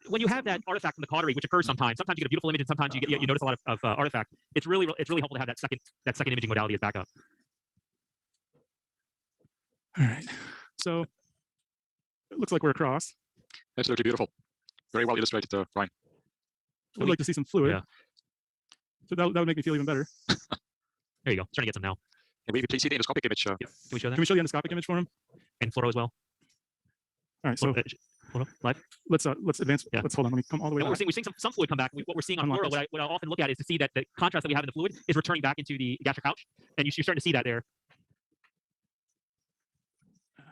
when you have that artifact from the cautery, which occurs sometimes you get a beautiful image, and sometimes you notice a lot of artifact. It's really helpful to have that second imaging modality as backup. All right, so it looks like we're across. Absolutely beautiful. Very well illustrated, Ryan. I'd like to see some fluid. Yeah. So that would make me feel even better. There you go. Starting to get some now. Can we please see the endoscopic image? Yep. Can we show that? Can we show the endoscopic image for him? And fluoro as well. All right, so hold on, live. Let's advance. Yeah. Let's hold on. Let me come all the way. We're seeing some fluid come back. What we're seeing on fluoro, what I often look at is to see that the contrast that we have in the fluid is returning back into the gastric pouch, and you're starting to see that there. All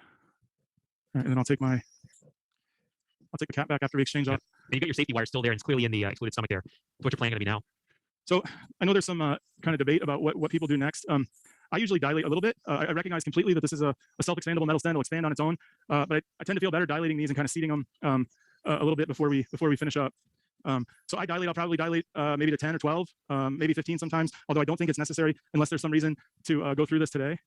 right, and then I'll take the cap back after we exchange off. And you got your safety wire still there, and it's clearly in the excluded stomach there. What's your plan going to be now? So I know there's some kind of debate about what people do next. I usually dilate a little bit. I recognize completely that this is a self-expandable metal stent. It'll expand on its own, but I tend to feel better dilating these and kind of seating them a little bit before we finish up. So I dilate. I'll probably dilate maybe to 10 or 12, maybe 15 sometimes. Although I don't think it's necessary unless there's some reason to go through this today,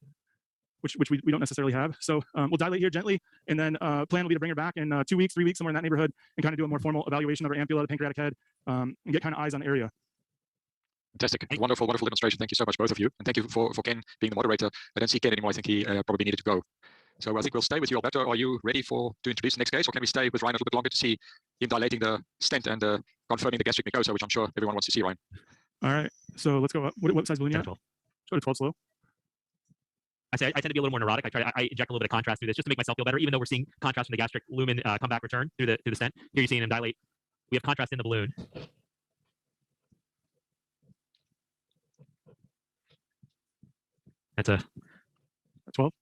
which we don't necessarily have. So we'll dilate here gently, and then plan will be to bring her back in 2 weeks, 3 weeks, somewhere in that neighborhood, and kind of do a more formal evaluation of her ampulla, the pancreatic head, and get kind of eyes on the area. Fantastic. Wonderful demonstration. Thank you so much, both of you. And thank you for Ken being the moderator. I don't see Ken anymore. I think he probably needed to go. So I think we'll stay with you, Alberto. Are you ready to introduce the next case, or can we stay with Ryan a little bit longer to see him dilating the stent and confirming the gastric mucosa, which I'm sure everyone wants to see, Ryan? All right. So let's go up. What size balloon you have? 12. Go to 12 slow. I tend to be a little more neurotic. I inject a little bit of contrast through this just to make myself feel better, even though we're seeing contrast from the gastric lumen come back return through the stent. Here you're seeing him dilate. We have contrast in the balloon. That's a 12.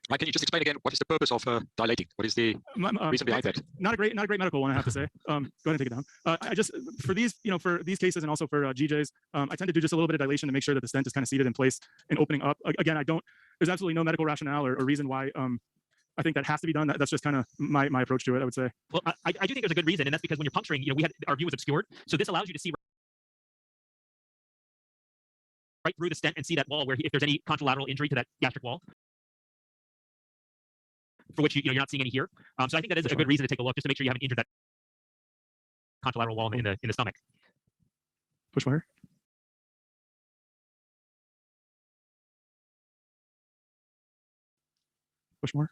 Ryan, can you just explain again what is the purpose of dilating? What is the reason behind that? Not a great medical one, I have to say. Go ahead and take it down. I just for these cases and also for GJs, I tend to do just a little bit of dilation to make sure that the stent is kind of seated in place and opening up. Again, there's absolutely no medical rationale or reason why I think that has to be done. That's just kind of my approach to it, I would say. Well, I do think there's a good reason, and that's because when you're puncturing, our view was obscured. So this allows you to see right through the stent and see that wall where if there's any contralateral injury to that gastric wall, for which you're not seeing any here. So I think that is a good reason to take a look, just to make sure you haven't injured that contralateral wall in the stomach. Push wire. Push more.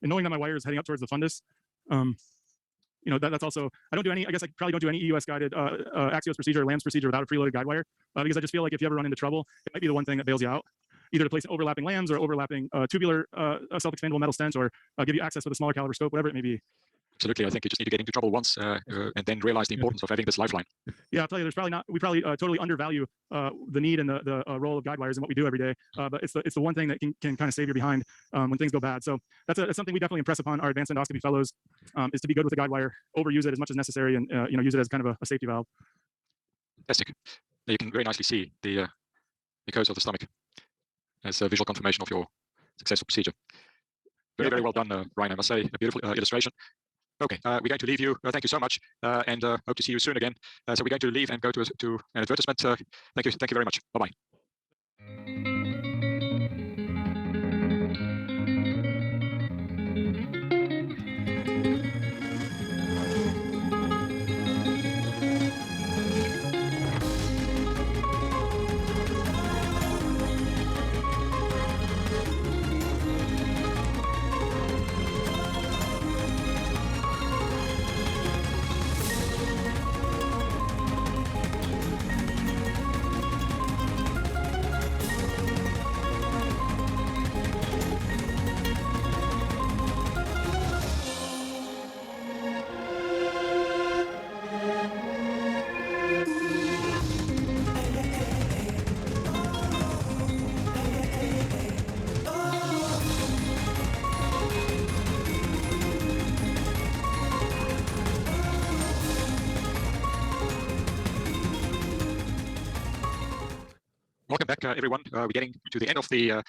And knowing that my wire is heading up towards the fundus, that's also, I guess I probably don't do any EUS guided Axios procedure or LAMS procedure without a preloaded guide wire, because I just feel like if you ever run into trouble, it might be the one thing that bails you out, either to place an overlapping LAMS or overlapping tubular self-expandable metal stents, or give you access with a smaller caliber scope, whatever it may be. Absolutely. I think you just need to get into trouble once and then realize the importance of having this lifeline. Yeah, I'll tell you, we probably totally undervalue the need and the role of guide wires and what we do every day. But it's the one thing that can kind of save you behind when things go bad. So that's something we definitely impress upon our advanced endoscopy fellows, is to be good with the guide wire, overuse it as much as necessary, and use it as kind of a safety valve. Fantastic. You can very nicely see the mucosa of the stomach as a visual confirmation of your successful procedure. Very well done, Ryan. I must say, a beautiful illustration. Okay, we're going to leave you. Thank you so much, and hope to see you soon again. So we're going to leave and go to an advertisement. Thank you very much. Bye-bye. Welcome back, everyone. We're getting to the end of the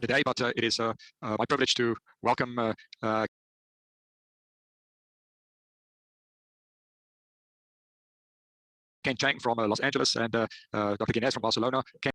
day, but it is my privilege to welcome Ken Chang from Los Angeles and Dr. Guinness from Barcelona. Ken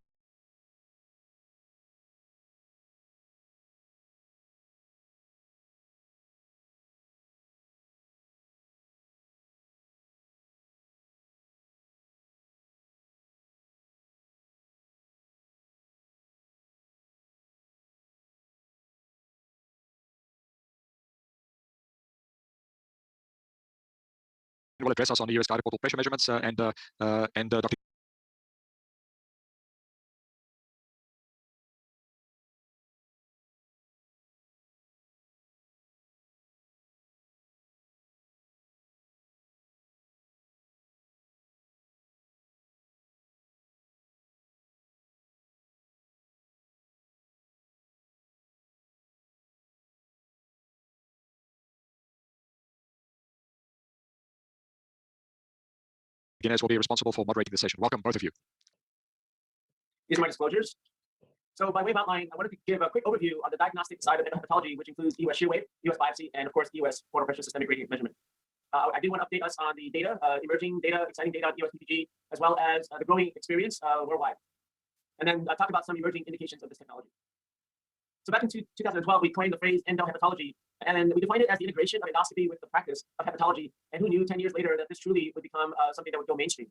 will address us on the US guided portal pressure measurements and Dr. Guinness will be responsible for moderating the session. Welcome, both of you. These are my disclosures. So by way of outline, I wanted to give a quick overview on the diagnostic side of hepatology, which includes US shear wave, US biopsy, and of course, US portal pressure systemic gradient measurement. I do want to update us on the data, emerging data, exciting data on US PPG, as well as the growing experience worldwide. And then talk about some emerging indications of this technology. So back in 2012, we coined the phrase endohepatology, and we defined it as the integration of endoscopy with the practice of hepatology. And who knew 10 years later that this truly would become something that would go mainstream.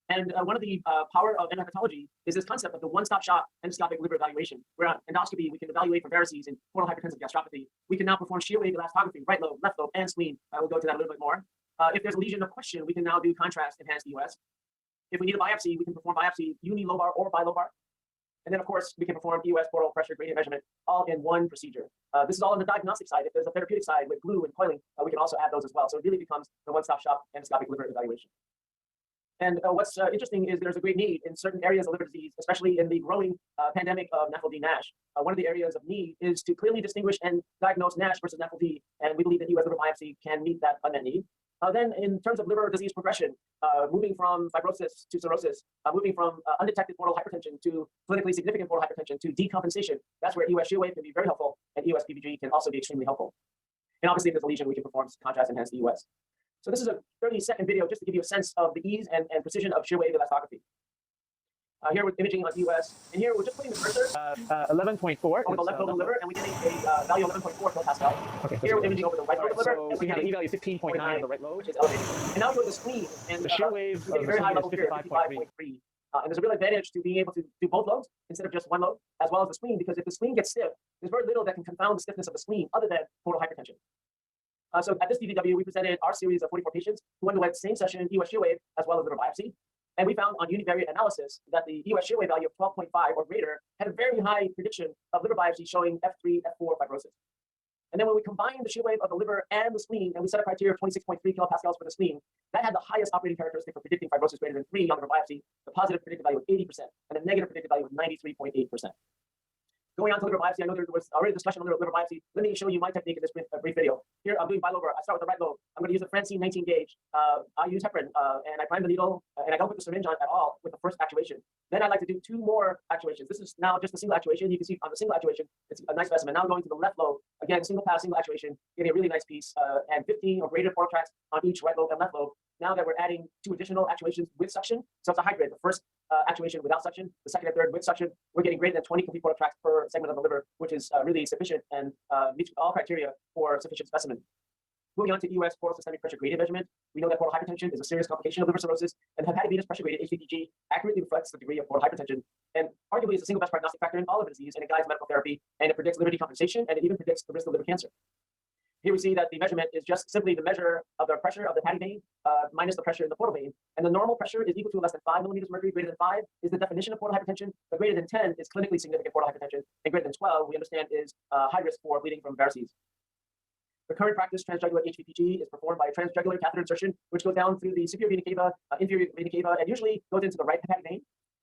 And one of the power of endohepatology is this concept of the one-stop shop endoscopic liver evaluation, where on endoscopy, we can evaluate for varices in portal hypertensive gastropathy. We can now perform shear wave elastography, right lobe, left lobe, and spleen. We'll go to that a little bit more. If there's a lesion of question, we can now do contrast enhanced EUS. If we need a biopsy, we can perform biopsy unilobar or bilobar. And then, of course, we can perform EUS portal pressure gradient measurement all in one procedure. This is all on the diagnostic side. If there's a therapeutic side with glue and coiling, we can also add those as well. So it really becomes the one-stop shop endoscopic liver evaluation. And what's interesting is there's a great need in certain areas of liver disease, especially in the growing pandemic of NAFLD-NASH. One of the areas of need is to clearly distinguish and diagnose NASH versus NAFLD, and we believe that US liver biopsy can meet that unmet need. Then in terms of liver disease progression, moving from fibrosis to cirrhosis, moving from undetected portal hypertension to clinically significant portal hypertension to decompensation, that's where EUS shear wave can be very helpful, and EUS PPG can also be extremely helpful. And obviously, if there's a lesion, we can perform contrast enhanced EUS. So this is a 30-second video just to give you a sense of the ease and precision of shear wave elastography. Here we're imaging on EUS, and here we're just putting the cursor 11.4 over the left lobe of the liver, and we're getting a value of 11.4 kilopascal. Okay, here we're imaging over the right lobe of the liver, and we have a value 15.9 on the right lobe, which is elevated. And now we go to the spleen, and the shear wave is very high level here, 55.3. And there's a real advantage to being able to do both loads instead of just one load, as well as the spleen, because if the spleen gets stiff, there's very little that can confound the stiffness of the spleen other than portal hypertension. So at this DVW, we presented our series of 44 patients who underwent the same session EUS shear wave as well as liver biopsy. And we found on univariate analysis that the EUS shear wave value of 12.5 or greater had a very high prediction of liver biopsy showing F3, F4 fibrosis. And then when we combined the shear wave of the liver and the spleen, and we set a criteria of 26.3 kilopascals for the spleen, that had the highest operating characteristic for predicting fibrosis greater than 3 on liver biopsy. The positive predictive value was 80%, and the negative predictive value was 93.8%. Going on to liver biopsy, I know there was already discussion on liver biopsy. Let me show you my technique in this brief video. Here, I'm doing bilobar. I start with the right lobe. I'm going to use a Francine 19 gauge. I use heparin, and I prime the needle, and I don't put the syringe on at all with the first actuation. Then I like to do 2 more actuations. This is now just a single actuation. You can see on the single actuation, it's a nice specimen. Now I'm going to the left lobe. Again, single pass, single actuation, getting a really nice piece, and 15 or greater portal tracts on each right lobe and left lobe. Now that we're adding 2 additional actuations with suction, so it's a high grade. The first actuation without suction, the second and third with suction, we're getting greater than 20 complete portal tracts per segment of the liver, which is really sufficient and meets all criteria for sufficient specimen. Moving on to EUS portal systemic pressure gradient measurement, we know that portal hypertension is a serious complication of liver cirrhosis, and hepatic venous pressure gradient (HVPG) accurately reflects the degree of portal hypertension, and arguably is the single best prognostic factor in all liver disease, and it guides medical therapy, and it predicts liver decompensation, and it even predicts the risk of liver cancer. Here we see that the measurement is just simply the measure of the pressure of the hepatic vein minus the pressure in the portal vein. And the normal pressure is equal to less than 5 millimeters of mercury. Greater than 5 is the definition of portal hypertension, but greater than 10 is clinically significant portal hypertension, and greater than 12 we understand is high risk for bleeding from varices. The current practice, transjugular HVPG, is performed by a transjugular catheter insertion, which goes down through the superior vena cava, inferior vena cava, and usually goes into the right hepatic vein.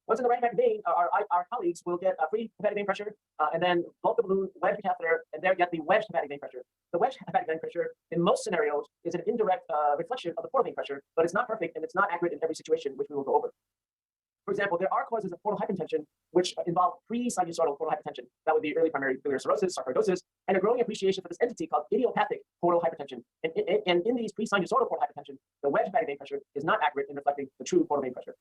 Once in the right hepatic vein, our colleagues will get a free hepatic vein pressure, and then bulk the balloon, wedge the catheter, and there get the wedged hepatic vein pressure. The wedged hepatic vein pressure, in most scenarios, is an indirect reflection of the portal vein pressure, but it's not perfect and it's not accurate in every situation, which we will go over. For example, there are causes of portal hypertension which involve pre-sinusoidal portal hypertension. That would be early primary biliary cirrhosis, sarcoidosis, and a growing appreciation for this entity called idiopathic portal hypertension. And in these pre-sinusoidal portal hypertension, the wedged hepatic vein pressure is not accurate in reflecting the true portal vein pressure.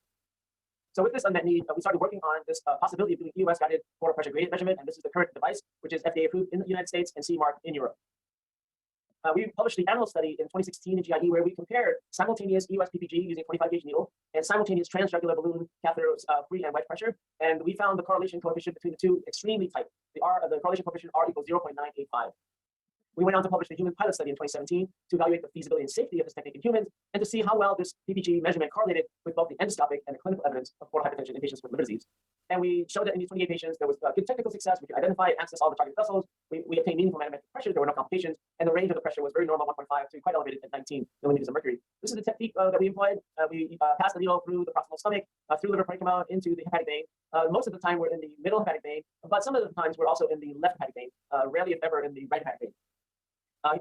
So with this unmet need, we started working on this possibility of doing EUS-guided portal pressure gradient measurement, and this is the current device, which is FDA approved in the United States and CE marked in Europe. We published the animal study in 2016 in GIE where we compared simultaneous EUS PPG using 25-gauge needle and simultaneous transjugular balloon catheter free and wedge pressure, and we found the correlation coefficient between the two extremely tight. The correlation coefficient R equals 0.985. We went on to publish the human pilot study in 2017 to evaluate the feasibility and safety of this technique in humans and to see how well this PPG measurement correlated with both the endoscopic and the clinical evidence of portal hypertension in patients with liver disease. And we showed that in these 28 patients, there was good technical success. We could identify and access all the target vessels. We obtained meaningful manometric pressure. There were no complications. And the range of the pressure was very normal, 1.5 to quite elevated at 19 millimeters of mercury. This is the technique that we employed. We passed the needle through the proximal stomach, through liver parenchyma into the hepatic vein. Most of the time, we're in the middle hepatic vein, but some of the times we're also in the left hepatic vein, rarely if ever in the right hepatic vein.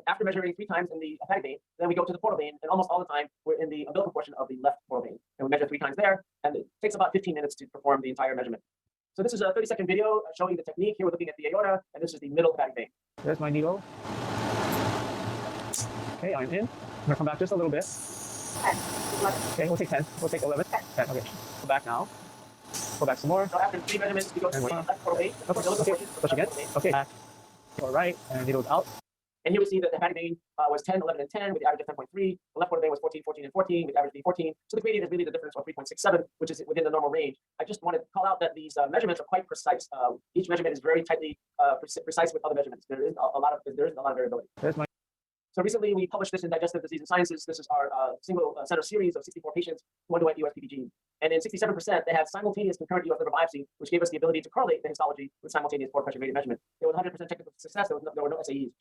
After measuring 3 times in the hepatic vein, then we go to the portal vein, and almost all the time we're in the umbilical portion of the left portal vein. And we measure 3 times there, and it takes about 15 minutes to perform the entire measurement. So this is a 30-second video showing the technique. Here we're looking at the aorta, and this is the middle hepatic vein. There's my needle. Okay, I'm in. I'm gonna come back just a little bit. Okay, we'll take 10. We'll take 11. 10. Okay, go back now. Go back some more. So after 3 measurements, we go to the left portal vein. Okay, push again. Okay, back. Go right, and needle's out. And here we see that the hepatic vein was 10, 11, and 10 with the average of 10.3. The left portal vein was 14, 14, and 14 with the average being 14. So the gradient is really the difference of 3.67, which is within the normal range. I just want to call out that these measurements are quite precise. Each measurement is very tightly precise with other measurements. There isn't a lot of variability. So recently we published this in Digestive Disease and Sciences. This is our single center series of 64 patients who underwent EUS PPG. And in 67%, they had simultaneous concurrent EUS liver biopsy, which gave us the ability to correlate the histology with simultaneous portal pressure gradient measurement. There was 100% technical success. There were no SAEs.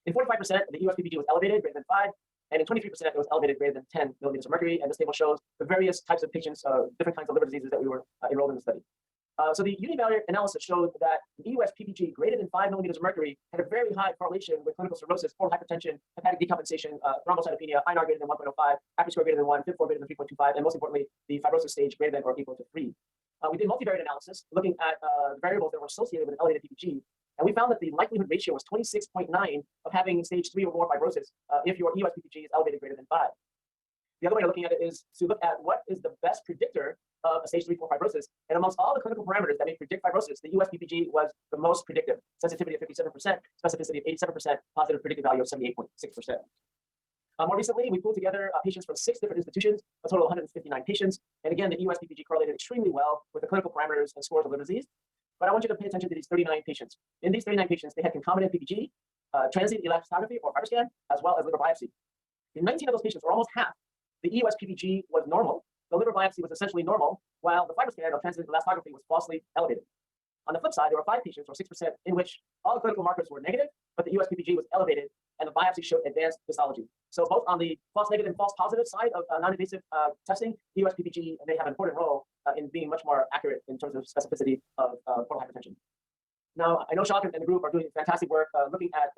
In 45%, the EUS PPG was elevated greater than 5, and in 23%, it was elevated greater than 10 millimeters of mercury. And this table shows the various types of patients, different kinds of liver diseases that we were enrolled in the study. So the univariate analysis showed that the EUS PPG greater than 5 millimeters of mercury had a very high correlation with clinical cirrhosis, portal hypertension, hepatic decompensation, thrombocytopenia, INR greater than 1.05, APRI score greater than 1, FIB4 greater than 3.25, and most importantly, the fibrosis stage greater than or equal to 3. We did multivariate analysis looking at the variables that were associated with an elevated PPG. And we found that the likelihood ratio was 26.9 of having stage 3 or more fibrosis if your EUS PPG is elevated greater than 5. The other way of looking at it is to look at what is the best predictor of a stage 3-4 fibrosis. And amongst all the clinical parameters that may predict fibrosis, the EUS PPG was the most predictive. Sensitivity of 57%, specificity of 87%, positive predictive value of 78.6%. More recently, we pulled together patients from 6 different institutions, a total of 159 patients. And again, the US PPG correlated extremely well with the clinical parameters and scores of liver disease. But I want you to pay attention to these 39 patients. In these 39 patients, they had concomitant PPG, transient elastography or fiber scan, as well as liver biopsy. In 19 of those patients, or almost half, the EUS PPG was normal. The liver biopsy was essentially normal, while the fiber scan or transient elastography was falsely elevated. On the flip side, there were 5 patients, or 6%, in which all the clinical markers were negative, but the EUS PPG was elevated, and the biopsy showed advanced histology. So both on the false negative and false positive side of non-invasive testing, EUS PPG may have an important role in being much more accurate in terms of specificity of portal hypertension. Now, I know Shak and the group are doing fantastic work looking at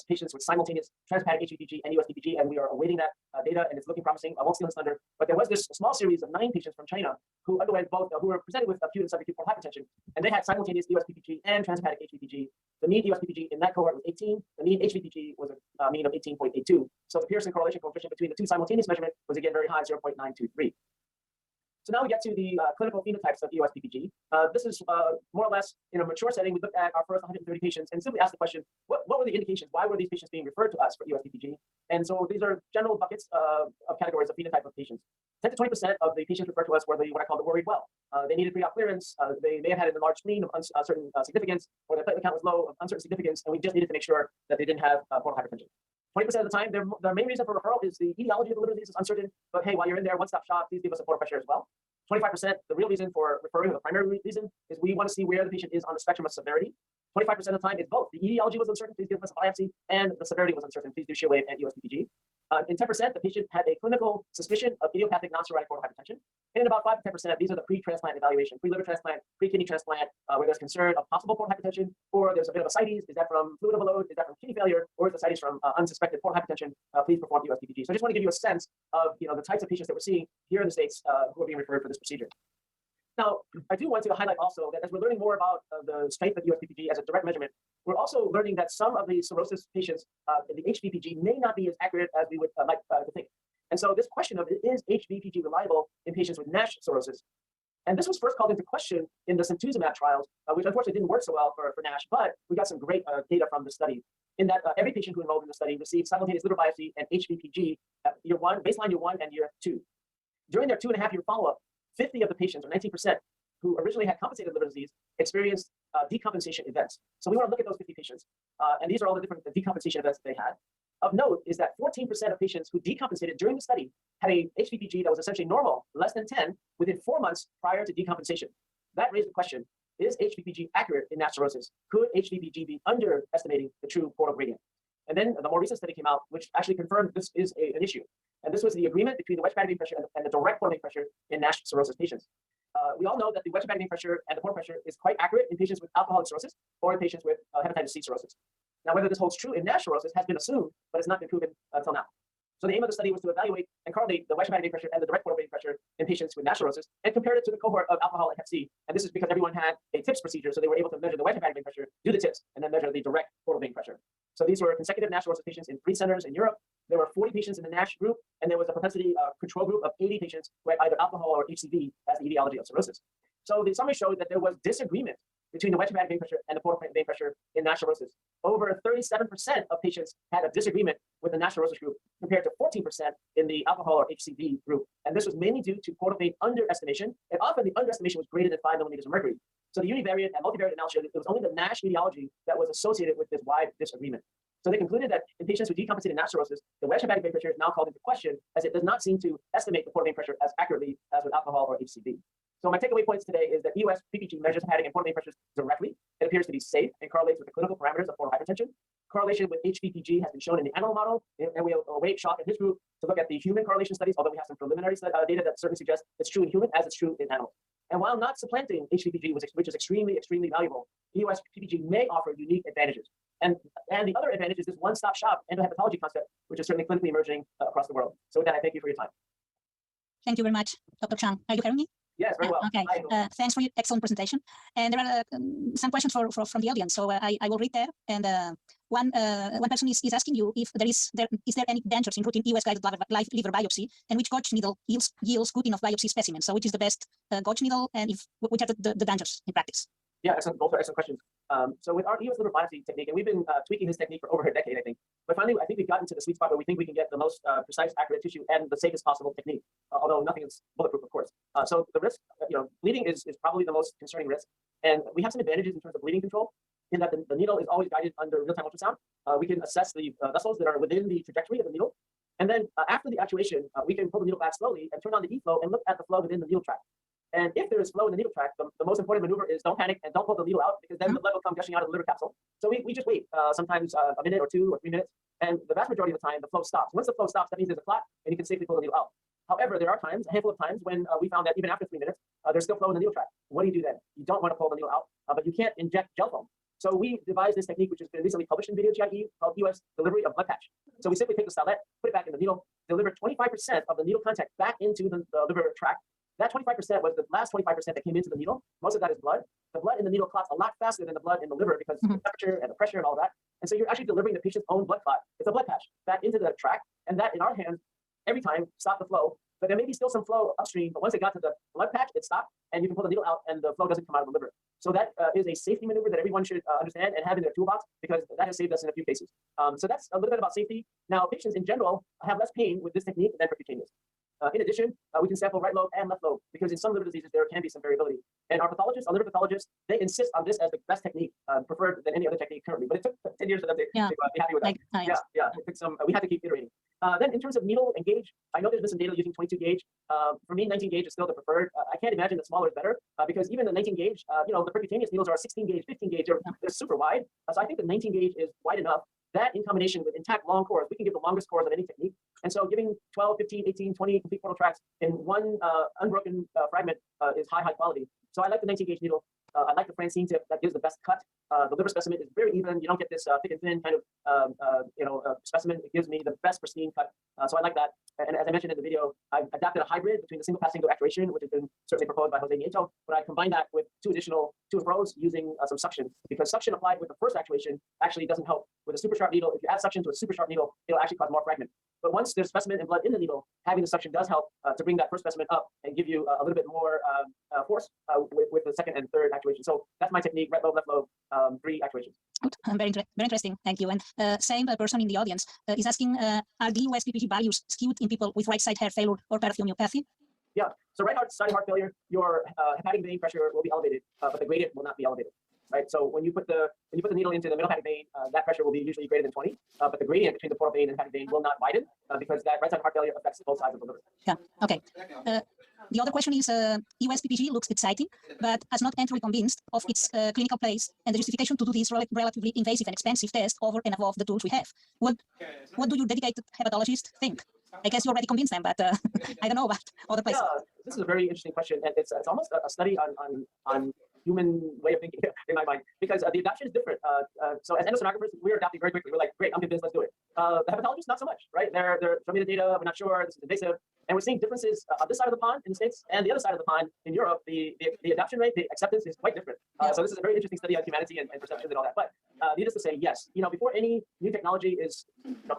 patients with simultaneous transhepatic HPPG and US PPG, and we are awaiting that data, and it's looking promising. I won't steal his thunder, but there was this small series of 9 patients from China who underwent both, who were presented with acute and subacute portal hypertension, and they had simultaneous US PPG and transhepatic HPPG. The mean US PPG in that cohort was 18. The mean HPPG was a mean of 18.82. So the Pearson correlation coefficient between the 2 simultaneous measurements was again very high, 0.923. So now we get to the clinical phenotypes of EOS PPG. This is more or less in a mature setting. We looked at our first 130 patients and simply asked the question, what were the indications? Why were these patients being referred to us for EOS PPG? And so these are general buckets of categories of phenotype of patients. 10 to 20% of the patients referred to us were what I call the worried well. They needed pre-op clearance. They may have had an enlarged spleen of uncertain significance, or their platelet count was low of uncertain significance, and we just needed to make sure that they didn't have portal hypertension. 20% of the time, their main reason for referral is the etiology of the liver disease is uncertain, but hey, while you're in there, one-stop shop, please give us a portal pressure as well. 25%, the real reason for referring, or the primary reason, is we want to see where the patient is on the spectrum of severity. 25% of the time, it's both. The etiology was uncertain, please give us a biopsy, and the severity was uncertain, please do shear wave and EOS PPG. In 10%, the patient had a clinical suspicion of idiopathic non-cirrhotic portal hypertension. And in about 5 to 10%, these are the pre-transplant evaluation, pre-liver transplant, pre-kidney transplant, where there's concern of possible portal hypertension, or there's a bit of ascites. Is that from fluid overload? Is that from kidney failure? Or is the ascites from unsuspected portal hypertension? Please perform EOS PPG. So I just want to give you a sense of the types of patients that we're seeing here in the States who are being referred for this procedure. Now, I do want to highlight also that as we're learning more about the strength of EOS PPG as a direct measurement, we're also learning that some of the cirrhosis patients, the HVPG may not be as accurate as we would like to think. And so this question of is HVPG reliable in patients with NASH cirrhosis? And this was first called into question in the simtuzumab trials, which unfortunately didn't work so well for NASH, but we got some great data from the study in that every patient who enrolled in the study received simultaneous liver biopsy and HVPG at year 1, baseline year 1 and year 2. During their 2.5-year follow-up, 50 of the patients, or 19%, who originally had compensated liver disease experienced decompensation events. So we want to look at those 50 patients, and these are all the different decompensation events that they had. Of note is that 14% of patients who decompensated during the study had a HVPG that was essentially normal, less than 10, within 4 months prior to decompensation. That raised the question, is HVPG accurate in NASH cirrhosis? Could HVPG be underestimating the true portal gradient? And then the more recent study came out, which actually confirmed this is an issue. And this was the agreement between the wedge bag pressure and the direct portal pressure in NASH cirrhosis patients. We all know that the wedge bag pressure and the portal pressure is quite accurate in patients with alcoholic cirrhosis or in patients with hepatitis C cirrhosis. Now, whether this holds true in NASH cirrhosis has been assumed, but it's not been proven until now. So the aim of the study was to evaluate and correlate the wedge bag pressure and the direct portal pressure in patients with NASH cirrhosis and compare it to the cohort of alcohol and hep C. And this is because everyone had a TIPS procedure, so they were able to measure the wedge bag pressure, do the TIPS, and then measure the direct portal vein pressure. So these were consecutive NASH cirrhosis patients in 3 centers in Europe. There were 40 patients in the NASH group, and there was a propensity control group of 80 patients who had either alcohol or HCV as the etiology of cirrhosis. So the summary showed that there was disagreement between the wedge bag vein pressure and the portal vein pressure in NASH cirrhosis. Over 37% of patients had a disagreement with the NASH cirrhosis group compared to 14% in the alcohol or HCV group. And this was mainly due to portal vein underestimation, and often the underestimation was greater than 5 millimeters of mercury. So the univariate and multivariate analysis showed that it was only the NASH etiology that was associated with this wide disagreement. So they concluded that in patients who decompensated NASH cirrhosis, the wedge bag vein pressure is now called into question as it does not seem to estimate the portal vein pressure as accurately as with alcohol or HCV. So my takeaway points today is that EOS PPG measures hepatic and portal vein pressures directly. It appears to be safe and correlates with the clinical parameters of portal hypertension. Correlation with HVPG has been shown in the animal model, and we await Shak and his group to look at the human correlation studies, although we have some preliminary data that certainly suggests it's true in human as it's true in animals. And while not supplanting HVPG, which is extremely, extremely valuable, EOS PPG may offer unique advantages. And the other advantage is this one-stop shop endohepatology concept, which is certainly clinically emerging across the world. So with that, I thank you for your time. Thank you very much, Dr. Chang. Are you hearing me? Yes, very well. Okay. Thanks for your excellent presentation. And there are some questions from the audience, so I will read there. And one person is asking you if is there any dangers in routine EOS-guided liver biopsy, and which gauge needle yields good enough biopsy specimens. So which is the best gauge needle, and which are the dangers in practice? Yeah, excellent. Both are excellent questions. So with our EOS liver biopsy technique, and we've been tweaking this technique for over a decade, I think. But finally, I think we've gotten to the sweet spot where we think we can get the most precise, accurate tissue and the safest possible technique. Although nothing is bulletproof, of course. So the risk, bleeding is probably the most concerning risk, and we have some advantages in terms of bleeding control. In that the needle is always guided under real-time ultrasound. We can assess the vessels that are within the trajectory of the needle. And then after the actuation, we can pull the needle back slowly and turn on the e-flow and look at the flow within the needle tract. And if there is flow in the needle tract, the most important maneuver is don't panic and don't pull the needle out, because then the blood will come gushing out of the liver capsule. So we just wait, sometimes a minute or 2 or 3 minutes. And the vast majority of the time, the flow stops. Once the flow stops, that means there's a clot and you can safely pull the needle out. However, there are times, a handful of times, when we found that even after 3 minutes, there's still flow in the needle tract. What do you do then? You don't want to pull the needle out, but you can't inject gel foam. So we devised this technique, which has been recently published in Video GIE, called EOS delivery of blood patch. So we simply take the stylet, put it back in the needle, deliver 25% of the needle contact back into the liver tract. That 25% was the last 25% that came into the needle. Most of that is blood. The blood in the needle clots a lot faster than the blood in the liver because of the temperature and the pressure and all that. And so you're actually delivering the patient's own blood clot. It's a blood patch back into the tract. And that, in our hands, every time stop the flow. But there may be still some flow upstream, but once it got to the blood patch, it stopped, and you can pull the needle out, and the flow doesn't come out of the liver. So that is a safety maneuver that everyone should understand and have in their toolbox, because that has saved us in a few cases. So that's a little bit about safety. Now, patients in general have less pain with this technique than percutaneous. In addition, we can sample right lobe and left lobe, because in some liver diseases, there can be some variability. And our pathologists, our liver pathologists, they insist on this as the best technique, preferred than any other technique currently. But it took 10 years for them to be happy with that. Yeah, it took some, we had to keep iterating. Then in terms of needle and gauge, I know there's been some data using 22 gauge. For me, 19 gauge is still the preferred. I can't imagine that smaller is better, because even the 19 gauge, the percutaneous needles are 16 gauge, 15 gauge, they're super wide. So I think the 19 gauge is wide enough. That in combination with intact long cores, we can give the longest cores of any technique. And so giving 12, 15, 18, 20 complete portal tracks in one unbroken fragment is high quality. So I like the 19 gauge needle. I like the Francine tip that gives the best cut. The liver specimen is very even. You don't get this thick and thin kind of specimen. It gives me the best pristine cut. So I like that. And as I mentioned in the video, I've adapted a hybrid between the single pass single actuation, which has been certainly proposed by Jose Nieto, but I combine that with 2 additional to and fros using some suction, because suction applied with the first actuation actually doesn't help. With a super sharp needle, if you add suction to a super sharp needle, it'll actually cause more fragment. But once there's specimen and blood in the needle, having the suction does help to bring that first specimen up and give you a little bit more force with the second and third actuation. So that's my technique: right lobe, left lobe, 3 actuations. Good. Very interesting. Thank you. And same person in the audience is asking, are the US PPG values skewed in people with right side heart failure or paratheliomyopathy? Yeah. So right side heart failure, your hepatic vein pressure will be elevated, but the gradient will not be elevated. Right. So when you put the needle into the middle hepatic vein, that pressure will be usually greater than 20, but the gradient between the portal vein and hepatic vein will not widen because that right side heart failure affects both sides of the liver. Yeah. Okay. The other question is, US PPG looks exciting, but has not entirely convinced of its clinical place and the justification to do this relatively invasive and expensive test over and above the tools we have. What do your dedicated hepatologists think? I guess you already convinced them, but I don't know about other places. Yeah, this is a very interesting question, and it's almost a study on human way of thinking in my mind, because the adoption is different. So as endosconographers, we're adopting very quickly. We're like, great, I'm convinced, let's do it. The hepatologists, not so much, right? They're showing me the data, we're not sure, this is invasive. And we're seeing differences on this side of the pond in the States and the other side of the pond in Europe. The adoption rate, the acceptance is quite different. So this is a very interesting study on humanity and perceptions and all that. But needless to say, yes, before any new technology is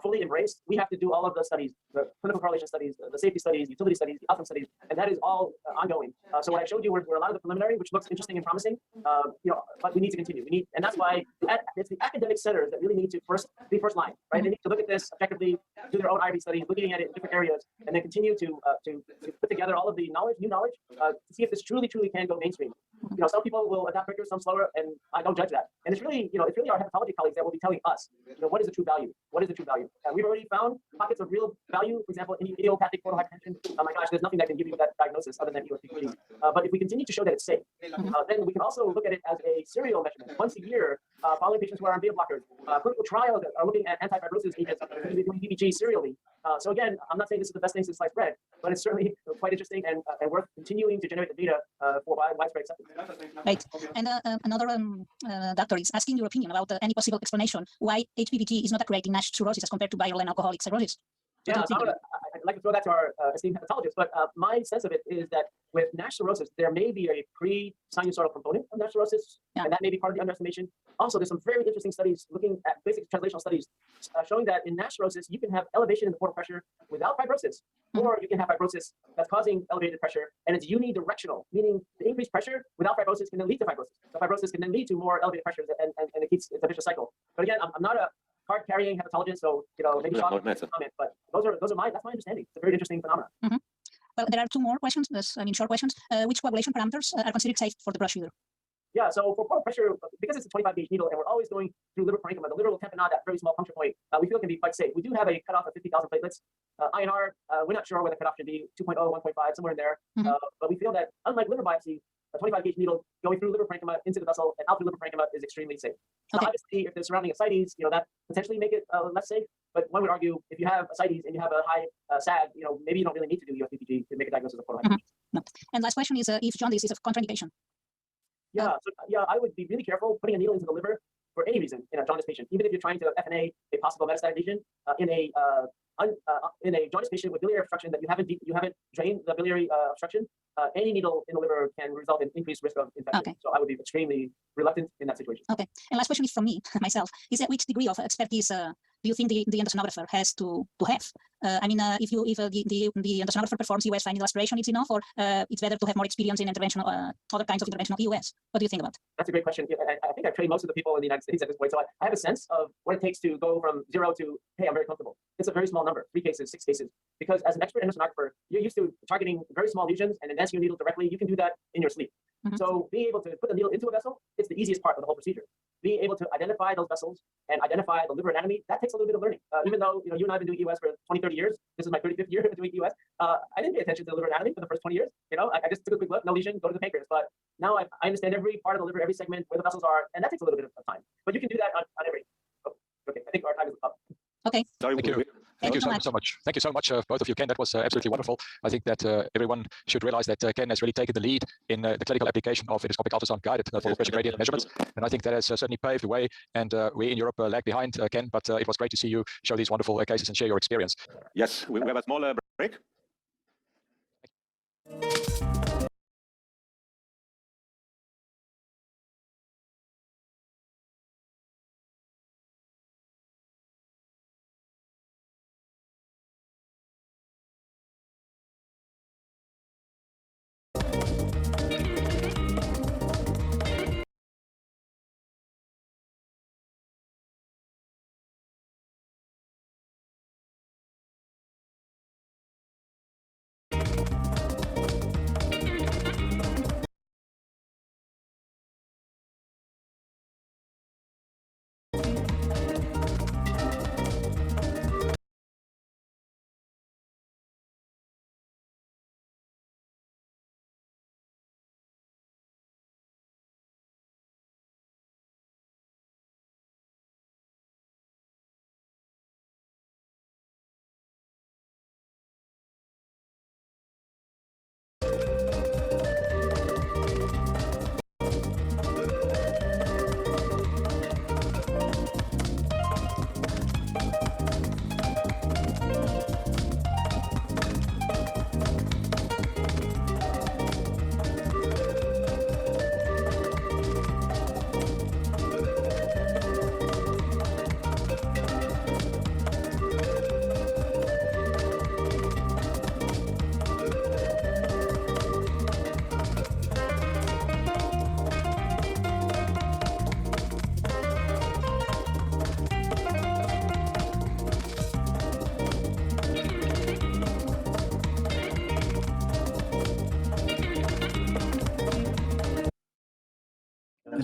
fully embraced, we have to do all of the studies, the clinical correlation studies, the safety studies, utility studies, the outcome studies, and that is all ongoing. So what I showed you were a lot of the preliminary, which looks interesting and promising, but we need to continue. And that's why it's the academic centers that really need to be first line, right? They need to look at this objectively, do their own IRB studies, looking at it in different areas, and then continue to put together all of the new knowledge, to see if this truly can go mainstream. Some people will adapt quicker, some slower, and I don't judge that. And it's really our hepatology colleagues that will be telling us, what is the true value? What is the true value? And we've already found pockets of real value. For example, in idiopathic portal hypertension. Oh my gosh, there's nothing that can give you that diagnosis other than EOS. But if we continue to show that it's safe, then we can also look at it as a serial measurement. Once a year, following patients who are on beta blockers, clinical trials that are looking at anti-fibrosis agents, doing PPG serially. So again, I'm not saying this is the best thing since sliced bread, but it's certainly quite interesting and worth continuing to generate the data for widespread acceptance. Right. And another doctor is asking your opinion about any possible explanation why HPPG is not accurate in NASH cirrhosis as compared to viral and alcoholic cirrhosis. Yeah, so I'd like to throw that to our esteemed hepatologist, but my sense of it is that with NASH cirrhosis, there may be a pre-sinusoidal component of NASH cirrhosis, and that may be part of the underestimation. Also, there's some very interesting studies looking at basic translational studies showing that in NASH cirrhosis, you can have elevation in the portal pressure without fibrosis, or you can have fibrosis that's causing elevated pressure, and it's unidirectional, meaning the increased pressure without fibrosis can then lead to fibrosis. So fibrosis can then lead to more elevated pressures, and it's a vicious cycle. But again, I'm not a card-carrying hepatologist, so maybe Sean can comment, but that's my understanding. It's a very interesting phenomenon. Well, there are two more questions. Short questions. Which coagulation parameters are considered safe for the brush feeder? Yeah, so for portal pressure, because it's a 25 gauge needle and we're always going through liver parenchyma, the liver will tamponade that very small puncture point. We feel it can be quite safe. We do have a cutoff of 50,000 platelets. INR, we're not sure where the cutoff should be, 2.0, 1.5, somewhere in there. But we feel that unlike liver biopsy, a 25 gauge needle going through liver parenchyma into the vessel and out through liver parenchyma is extremely safe. Now, obviously, if there's surrounding ascites, that potentially make it less safe. But one would argue if you have ascites and you have a high SAG, maybe you don't really need to do USPPG to make a diagnosis of portal hypertension. No. And last question is if jaundice is a contraindication. Yeah, I would be really careful putting a needle into the liver for any reason in a jaundice patient, even if you're trying to FNA a possible metastatic lesion in a jaundice patient with biliary obstruction that you haven't drained the biliary obstruction. Any needle in the liver can result in increased risk of infection. So I would be extremely reluctant in that situation. Okay. And last question is from me, myself, is that which degree of expertise do you think the endosonographer has to have? I mean, if the endosonographer performs US fine needle aspiration, it's enough, or it's better to have more experience in interventional, other kinds of interventional EUS? What do you think about? That's a great question. I think I've trained most of the people in the United States at this point, so I have a sense of what it takes to go from 0 to, hey, I'm very comfortable. It's a very small number, 3 cases, 6 cases, because as an expert endosonographer, you're used to targeting very small lesions and advancing your needle directly. You can do that in your sleep. So being able to put the needle into a vessel, it's the easiest part of the whole procedure. Being able to identify those vessels and identify the liver anatomy, that takes a little bit of learning. Even though you and I have been doing EUS for 20, 30 years, this is my 35th year doing EUS, I didn't pay attention to the liver anatomy for the first 20 years. I just took a quick look, no lesion, go to the pancreas. But now I understand every part of the liver, every segment, where the vessels are, and that takes a little bit of time. But you can do that on every. Okay, I think our time is up. Okay. Thank you. Thank you so much. Thank you so much, both of you, Ken. That was absolutely wonderful. I think that everyone should realize that Ken has really taken the lead in the clinical application of endoscopic ultrasound-guided forward pressure gradient measurements. And I think that has certainly paved the way. And we in Europe lag behind, Ken, but it was great to see you show these wonderful cases and share your experience. Yes, we have a small break.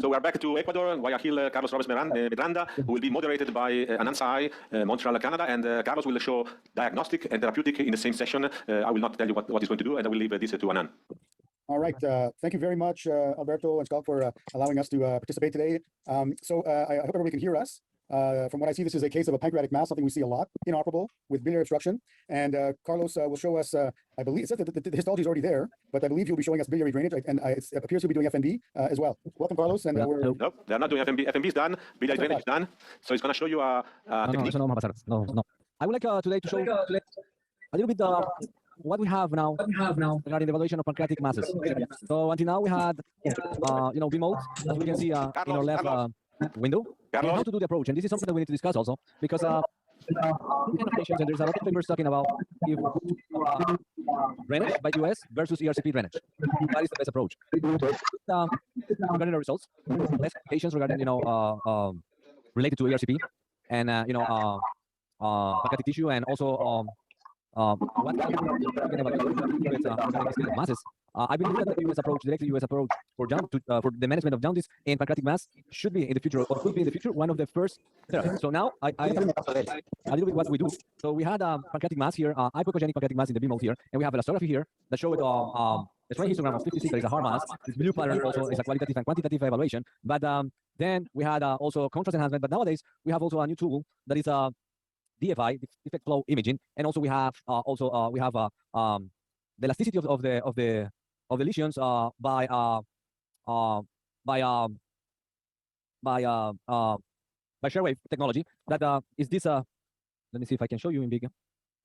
So we're back to Ecuador, Guayaquil, Carlos Robes Miranda, who will be moderated by Anand Sai, Montreal, Canada. And Carlos will show diagnostic and therapeutic in the same session. I will not tell you what he's going to do, and I will leave this to Anand. All right. Thank you very much, Alberto and Scott, for allowing us to participate today. I hope everybody can hear us. From what I see, this is a case of a pancreatic mass, something we see a lot, inoperable with biliary obstruction. And Carlos will show us, I believe, it says that the histology is already there, but I believe he'll be showing us biliary drainage, and it appears he'll be doing FNB as well. Welcome, Carlos. And Nope, they're not doing FNB. FNB is done, biliary drainage is done. So it's going to show you a technique. No. I would like today to show a little bit what we have now regarding the evaluation of pancreatic masses. So until now we had, B mode, as we can see in our left window, and how to do the approach. And this is something that we need to discuss also, because we can have patients, and there's a lot of papers talking about if drainage by US versus ERCP drainage. That is the best approach. Regarding the results, less patients regarding, related to ERCP and, pancreatic tissue, and also what can we evaluate with masses. I believe that the US approach, directly US approach for the management of jaundice and pancreatic mass should be in the future, or could be in the future, one of the first therapies. So now I a little bit what we do. So we had pancreatic mass here, hypoechogenic pancreatic mass in the B mode here, and we have elastography here that showed a strain histogram of 56 that is a hard mass. This blue pattern also is a qualitative and quantitative evaluation. But then we had also contrast enhancement. But nowadays we have also a new tool that is DFI, defect flow imaging, and also we have the elasticity of the lesions by shear wave technology. That is this. Let me see if I can show you in big.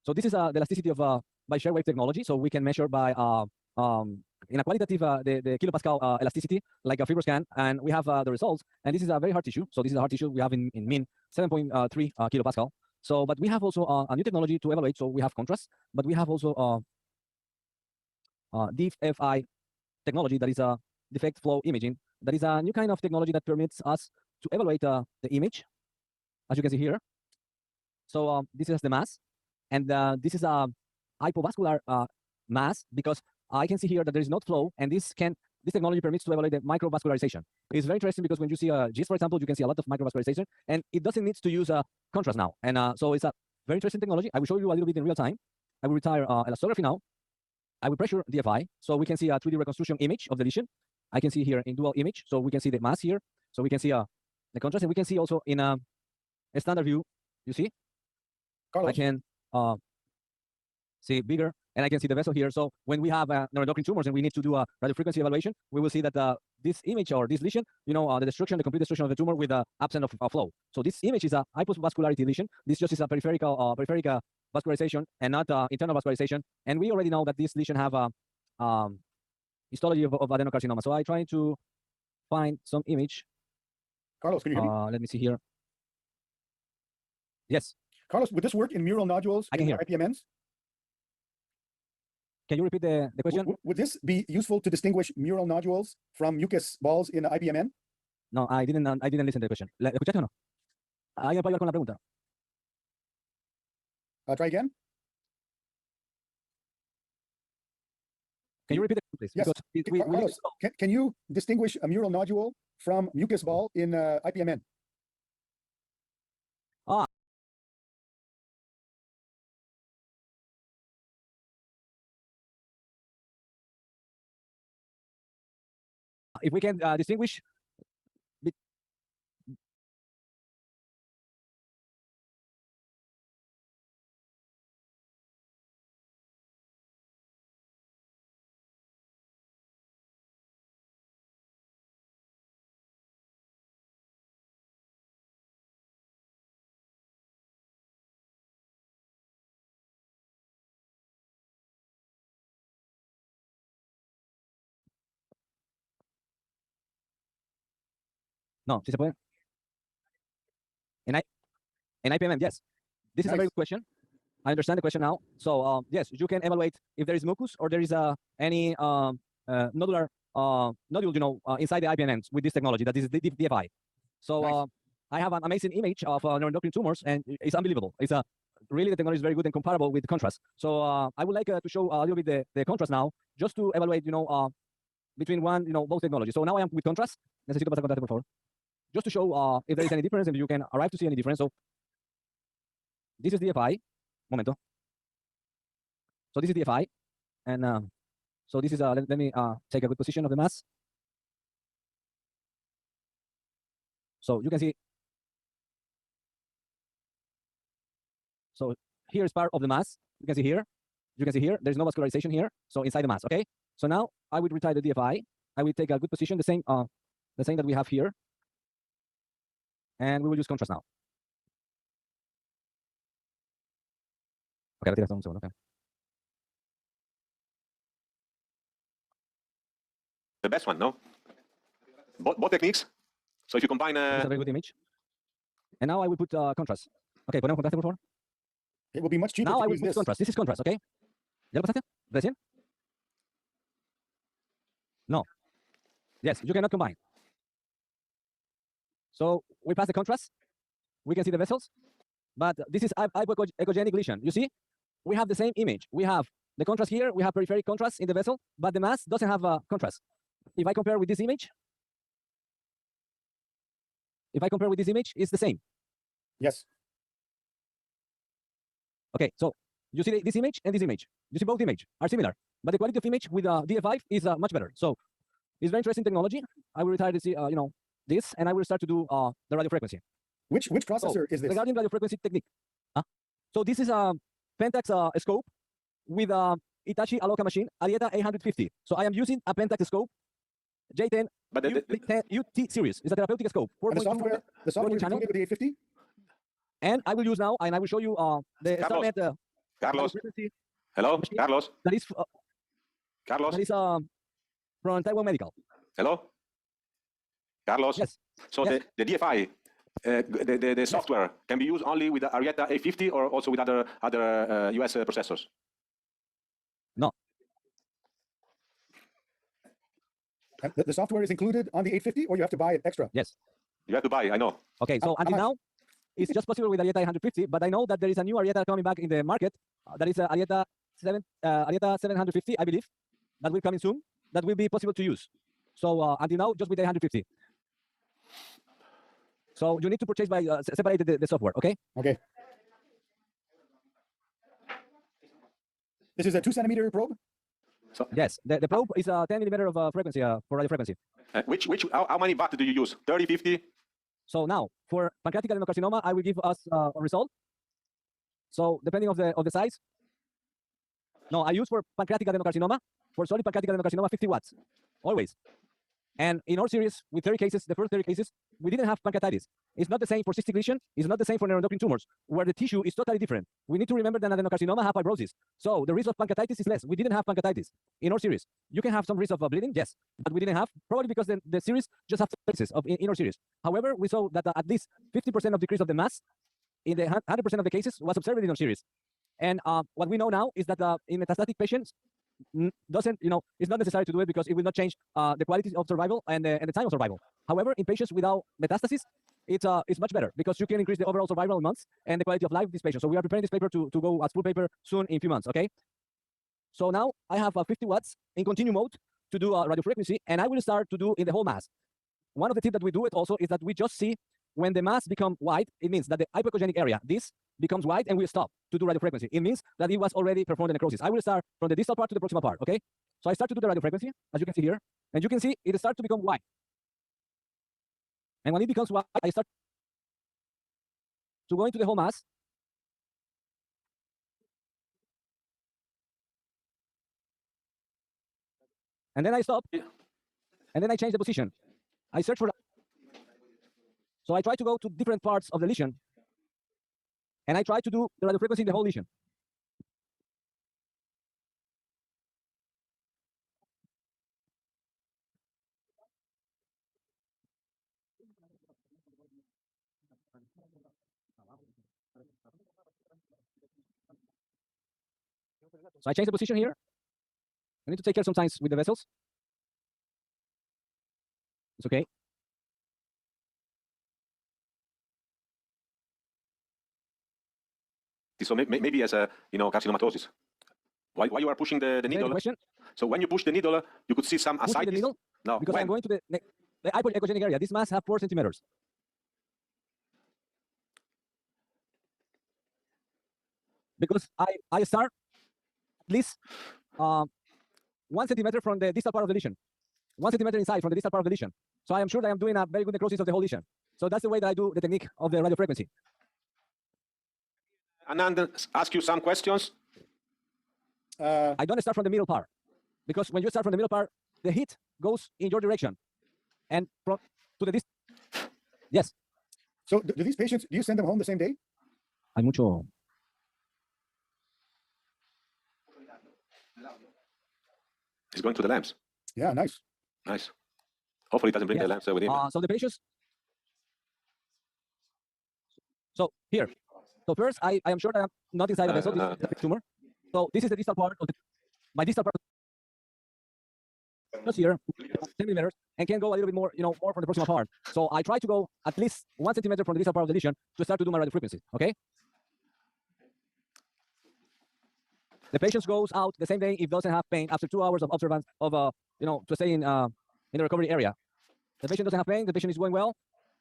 So this is the elasticity of by shear wave technology. So we can measure by in a qualitative the kilopascal elasticity, like a FibroScan, and we have the results. And this is a very hard tissue. So this is a hard tissue we have in mean 7.3 kilopascal. So, but we have also a new technology to evaluate. So we have contrast, but we have also DFI technology, that is a defect flow imaging. That is a new kind of technology that permits us to evaluate the image, as you can see here. So this is the mass, and this is a hypovascular mass, because I can see here that there is not flow, and this technology permits to evaluate the microvascularization. It's very interesting because when you see a GIST, for example, you can see a lot of microvascularization, and it doesn't need to use contrast now. And so it's a very interesting technology. I will show you a little bit in real time. I will retire elastography now. I will pressure DFI, so we can see a 3D reconstruction image of the lesion. I can see here in dual image, so we can see the mass here. So we can see the contrast, and we can see also in a standard view, you see? Carlos. I can see bigger, and I can see the vessel here. So when we have neuroendocrine tumors and we need to do a radiofrequency evaluation, we will see that this image or this lesion, the destruction, the complete destruction of the tumor with the absence of flow. So this image is a hypovascularity lesion. This just is a peripheric vascularization and not internal vascularization. And we already know that this lesion have a histology of adenocarcinoma. So I try to find some image. Carlos, can you hear me? Let me see here. Yes. Carlos, would this work in mural nodules I can hear. IPMNs? Can you repeat the question? Would this be useful to distinguish mural nodules from mucus balls in the IPMN? No, I didn't listen to the question. ¿La escuchaste o no? ¿Alguien puede ayudar con la pregunta? Try again. Can you repeat it, please? Yes. Carlos, can you distinguish a mural nodule from mucus ball in IPMN? If we can distinguish no, ¿sí se puede? In IPMN, yes. This is a very good question. I understand the question now. So yes, you can evaluate if there is mucus or there is any nodular nodule, inside the IPMNs with this technology. That is DFI. So I have an amazing image of neuroendocrine tumors, and it's unbelievable. It's really, the technology is very good and comparable with the contrast. So I would like to show a little bit the contrast now, just to evaluate, between both technologies. So now I am with contrast. Necesito pasar contraste, por favor. Just to show if there is any difference, and you can arrive to see any difference. So this is DFI. Momento. So this is DFI, and so this is let me take a good position of the mass. So you can see. So here is part of the mass. You can see here. You can see here. There's no vascularization here. So inside the mass. Okay. So now I would retire the DFI. I will take a good position, the same that we have here, and we will use contrast now. Ok, retira esto un segundo. Okay. The best one, no? Both techniques. So if you combine... This is a very good image. And now I will put contrast. Okay, ponemos contraste, por favor. It will be much cheaper Now to I will use put this. contrast. This is contrast, okay? ¿Ya lo pasaste? ¿Recién? No. Yes, you cannot combine. So we pass the contrast. We can see the vessels. But this is hypoechogenic lesion. You see? We have the same image. We have the contrast here. We have peripheric contrast in the vessel, but the mass doesn't have contrast. If I compare with this image, it's the same. Yes. Okay, so you see this image and this image. You see both images are similar, but the quality of image with DF5 is much better. So it's very interesting technology. I will retire this, this, and I will start to do the radio frequency. Which processor is this? Regarding radio frequency technique. So this is a Pentax scope with a Hitachi Aloka machine, Arieta 850. So I am using a Pentax scope, J10 UT series. It's a therapeutic scope. The software is included with the 850? And I will use now, and I will show you the Carlos. Carlos. Hello, Carlos. That is Carlos. That is from Taiwan Medical. Hello, Carlos. Yes. So yes. the DFI, the software can be used only with the Arieta 850 or also with other US processors. No. The software is included on the 850, or you have to buy it extra? Yes. You have to buy. I know. Okay. So until now, it's just possible with Arieta 850, but I know that there is a new Arieta coming back in the market. That is Arieta 750, I believe, that will come in soon. That will be possible to use. So until now, just with 850. So you need to purchase by separate the software. Okay. Okay. This is a 2-centimeter probe. So, yes, the probe is a 10 millimeter of frequency for radio frequency. How many watt do you use? 30, 50? So now for pancreatic adenocarcinoma, I will give us a result. So depending of the size. No, I use for pancreatic adenocarcinoma, for solid pancreatic adenocarcinoma, 50 watts, always. And in our series, with 30 cases, the first 30 cases, we didn't have pancreatitis. It's not the same for cystic lesion. It's not the same for neuroendocrine tumors, where the tissue is totally different. We need to remember that adenocarcinoma have fibrosis. So the risk of pancreatitis is less. We didn't have pancreatitis. In our series, you can have some risk of bleeding, yes, but we didn't have, probably because the series just have cases in our series. However, we saw that at least 50% of decrease of the mass in the 100% of the cases was observed in our series. And what we know now is that in metastatic patients, it's not necessary to do it because it will not change the quality of survival and the time of survival. However, in patients without metastasis, it's much better because you can increase the overall survival months and the quality of life of these patients. So we are preparing this paper to go as full paper soon in a few months, okay? So now I have 50 watts in continue mode to do radio frequency, and I will start to do in the whole mass. One of the tips that we do it also is that we just see when the mass becomes white, it means that the hypoechogenic area, this becomes white, and we stop to do radio frequency. It means that it was already performed the necrosis. I will start from the distal part to the proximal part, okay? So I start to do the radio frequency, as you can see here, and you can see it starts to become white. And when it becomes white, I start to go into the whole mass. And then I stop, and then I change the position. I search for. So I try to go to different parts of the lesion, and I try to do the radio frequency in the whole lesion. So I change the position here. I need to take care sometimes with the vessels. It's okay. So maybe as a carcinomatosis. Why you are pushing the needle? So when you push the needle, you could see some ascites. The needle? No, because I'm going to the hypoechogenic area. This mass have 4 centimeters. Because I start at least 1 centimeter from the distal part of the lesion. 1 centimeter inside from the distal part of the lesion. So I am sure that I'm doing a very good necrosis of the whole lesion. So that's the way that I do the technique of the radio frequency. Anand, ask you some questions. I don't start from the middle part, because when you start from the middle part, the heat goes in your direction, and from to the distance. Yes. So do these patients? Do you send them home the same day? Hay mucho. It's going to the lamps. Yeah, nice. Nice. Hopefully it doesn't bring the lamps with him. So the patients. So here. So first, I am sure that I'm not inside the vessel. This is the tumor. So this is the distal part of my distal part. Just here, 10 millimeters, and can go a little bit more, more from the proximal part. So I try to go at least 1 centimeter from the distal part of the lesion to start to do my radiofrequency. Okay. The patient goes out the same day if doesn't have pain after 2 hours of observance of to stay in the recovery area. The patient doesn't have pain. The patient is going well.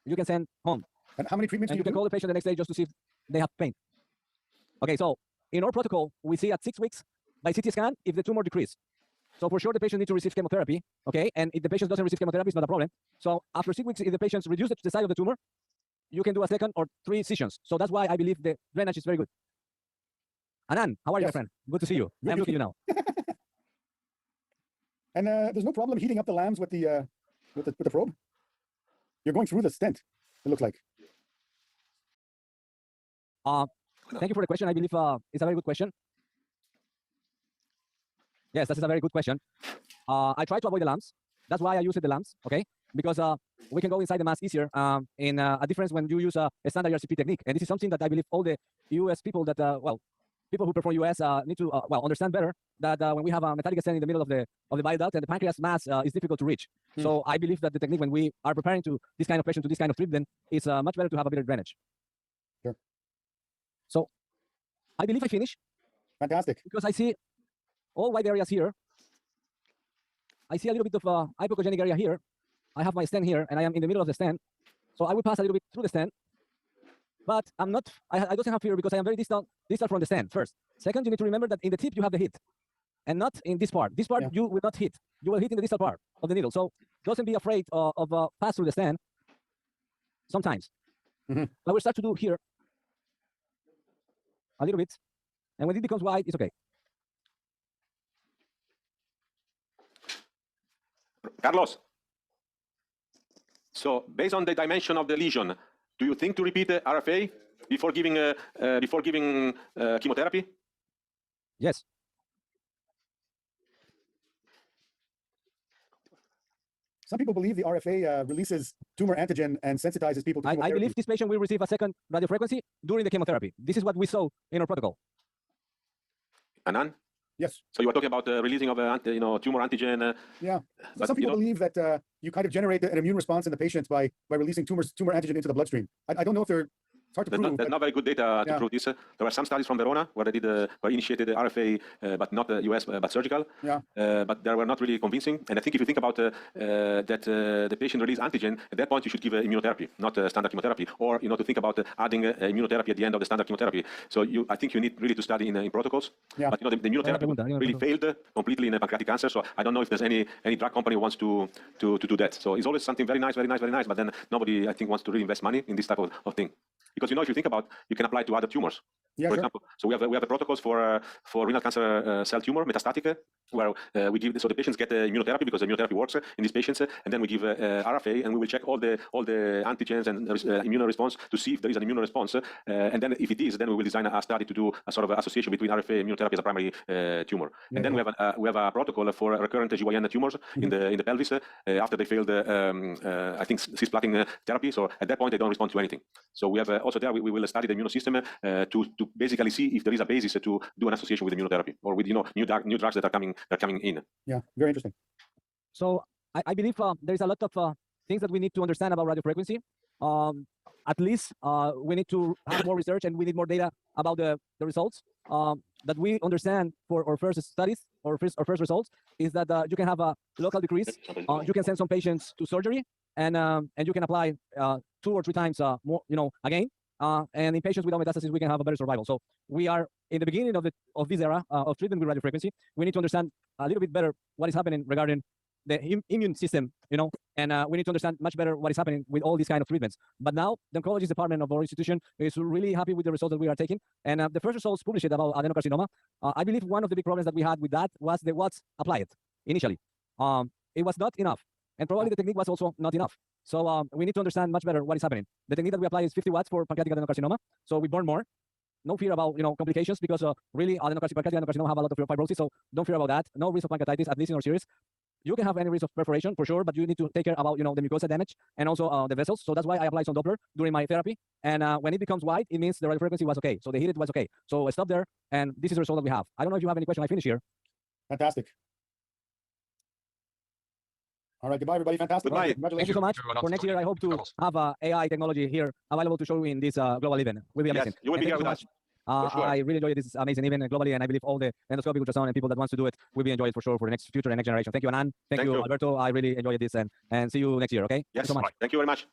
You can send home. And how many treatments and do you can call the patient the next day just to see if they have pain. Okay, so in our protocol, we see at 6 weeks by CT scan if the tumor decreases. So for sure, the patient needs to receive chemotherapy, okay? And if the patient doesn't receive chemotherapy, it's not a problem. So after 6 weeks, if the patient reduces the size of the tumor, you can do a 2nd or 3 sessions. So that's why I believe the drainage is very good. Anan, how are you, my friend? Good to see you. I'm looking at you now. And there's no problem heating up the lambs with the probe. You're going through the stent, it looks like. Thank you for the question. I believe it's a very good question. Yes, that is a very good question. I try to avoid the lamps. That's why I use the lamps, okay? Because we can go inside the mask easier. In a difference when you use a standard RCP technique. And this is something that I believe all the US people that, people who perform US need to, understand better that when we have a metallic stent in the middle of the bile duct and the pancreas mass is difficult to reach. So I believe that the technique when we are preparing to this kind of patient to this kind of treatment is much better to have a better drainage. Sure. So I believe I finish. Fantastic. Because I see all white areas here. I see a little bit of hypocogenic area here. I have my stent here, and I am in the middle of the stent. So I will pass a little bit through the stent. But I'm not, I don't have fear because I am very distant from the stent, first. Second, you need to remember that in the tip you have the hit, and not in this part. This part you will not hit. You will hit in the distal part of the needle. So don't be afraid of pass through the stent sometimes. I will start to do here a little bit. And when it becomes white, it's okay. Carlos, so based on the dimension of the lesion, do you think to repeat the RFA before giving chemotherapy? Yes. Some people believe the RFA releases tumor antigen and sensitizes people to chemotherapy. I believe this patient will receive a 2nd radiofrequency during the chemotherapy. This is what we saw in our protocol. Anan? Yes. So you are talking about the releasing of tumor antigen. Yeah. Some people believe that you kind of generate an immune response in the patients by releasing tumor antigen into the bloodstream. I don't know if they're. It's hard to prove. There's not very good data to prove this. There were some studies from Verona where they did where initiated the RFA, but not the US, but surgical. Yeah. But they were not really convincing. And I think if you think about that the patient release antigen, at that point you should give immunotherapy, not standard chemotherapy, or to think about adding immunotherapy at the end of the standard chemotherapy. So I think you need really to study in protocols. Yeah. But the immunotherapy really failed completely in pancreatic cancer. So I don't know if there's any drug company who wants to do that. So it's always something very nice, very nice, very nice. But then nobody I think wants to really invest money in this type of thing. Because if you think about, you can apply to other tumors. Yeah, for example, so we have the protocols for renal cancer cell tumor metastatic, where we give the patients get immunotherapy because the immunotherapy works in these patients, and then we give RFA, and we will check all the antigens and immune response to see if there is an immune response, and then if it is, then we will design a study to do a sort of association between RFA and immunotherapy as a primary tumor, and then we have a protocol for recurrent GYN tumors in the pelvis after they failed I think cisplatin therapy. So at that point they don't respond to anything. So we have also there we will study the immune system to basically see if there is a basis to do an association with immunotherapy or with new drugs that are coming in. Yeah, very interesting. So I believe there is a lot of things that we need to understand about radiofrequency. At least we need to have more research and we need more data about the results. That we understand for our first studies or first results is that you can have a local decrease. You can send some patients to surgery and you can apply 2 or 3 times more, again. And in patients without metastasis, we can have a better survival. So we are in the beginning of this era of treatment with radiofrequency. We need to understand a little bit better what is happening regarding the immune system, and we need to understand much better what is happening with all these kind of treatments. But now the oncology department of our institution is really happy with the results that we are taking. And the first results published about adenocarcinoma, I believe one of the big problems that we had with that was the watts applied initially. It was not enough. And probably the technique was also not enough. So we need to understand much better what is happening. The technique that we apply is 50 watts for pancreatic adenocarcinoma. So we burn more. no fear about complications because really adenocarcinoma have a lot of fibrosis, so don't fear about that. No risk of pancreatitis, at least in our series. You can have any risk of perforation for sure, but you need to take care about the mucosa damage and also the vessels. So that's why I applied some Doppler during my therapy. And when it becomes white, it means the radio frequency was okay. So the heat was okay. So I stopped there, and this is the result that we have. I don't know if you have any question. I finish here. Fantastic. All right, goodbye, everybody. Fantastic. Goodbye. Congratulations. Thank you so much. For next year, I hope to have AI technology here available to show you in this global event. Will be amazing. Yes, you will be here with us. Sure. I really enjoy this amazing event globally, and I believe all the endoscopic ultrasound and people that wants to do it will be enjoyed for sure for the next future and next generation. Thank you, Anand. Thank you, Alberto. I really enjoyed this, and see you next year. Okay. Yes. Thank you so much. Thank you very much.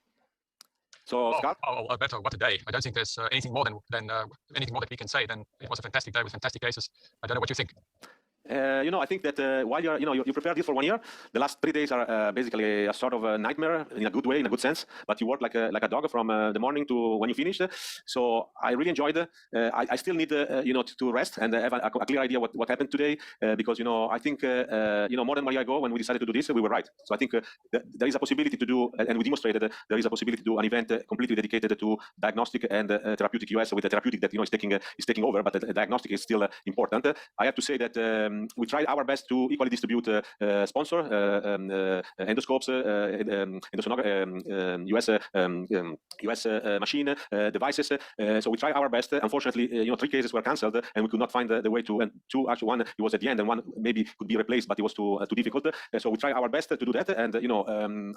So, Scott? Alberto, what a day. I don't think there's anything more anything more that we can say. Then it was a fantastic day with fantastic cases. I don't know what you think. I think that while you prepare this for 1 year, the last 3 days are basically a sort of a nightmare in a good way, in a good sense. But you work like a dog from the morning to when you finish. So I really enjoyed it. I still need to rest and have a clear idea what happened today because I think more than 1 year ago when we decided to do this, we were right. So I think there is a possibility to do, and we demonstrated there is a possibility to do an event completely dedicated to diagnostic and therapeutic US with the therapeutic that is taking over, but the diagnostic is still important. I have to say that. We tried our best to equally distribute sponsor endoscopes, US machine devices. So we tried our best. Unfortunately, 3 cases were cancelled, and we could not find the way to. And 2, actually, 1 it was at the end, and 1 maybe could be replaced, but it was too difficult. So we tried our best to do that, and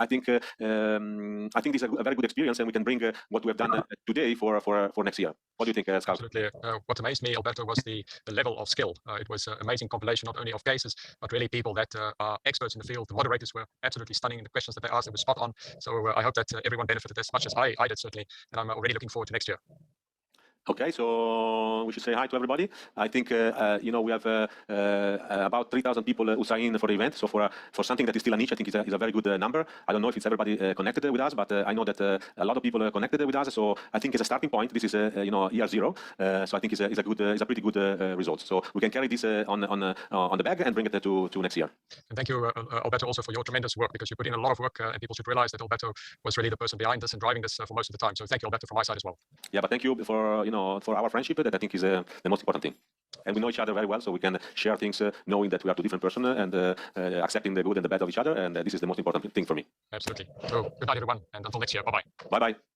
I think this is a very good experience, and we can bring what we have done today for next year. What do you think, Scott? Absolutely. What amazed me, Alberto, was the level of skill. It was an amazing compilation, not only of cases, but really people that are experts in the field. The moderators were absolutely stunning. The questions that they asked, they were spot on. So I hope that everyone benefited as much as I did, certainly. And I'm already looking forward to next year. Okay, so we should say hi to everybody. I think we have about 3,000 people who sign in for the event. So for something that is still a niche, I think is a very good number. I don't know if it's everybody connected with us, but I know that a lot of people are connected with us. So I think it's a starting point. This is year 0. So I think it's a pretty good result. So we can carry this on the bag and bring it to next year. And thank you, Alberto, also for your tremendous work, because you put in a lot of work, and people should realize that Alberto was really the person behind this and driving this for most of the time. So thank you, Alberto, from my side as well. Yeah, but thank you for our friendship. That I think is the most important thing. And we know each other very well, so we can share things knowing that we are 2 different persons and accepting the good and the bad of each other. And this is the most important thing for me. Absolutely. So good night, everyone, and until next year. Bye-bye. Bye-bye.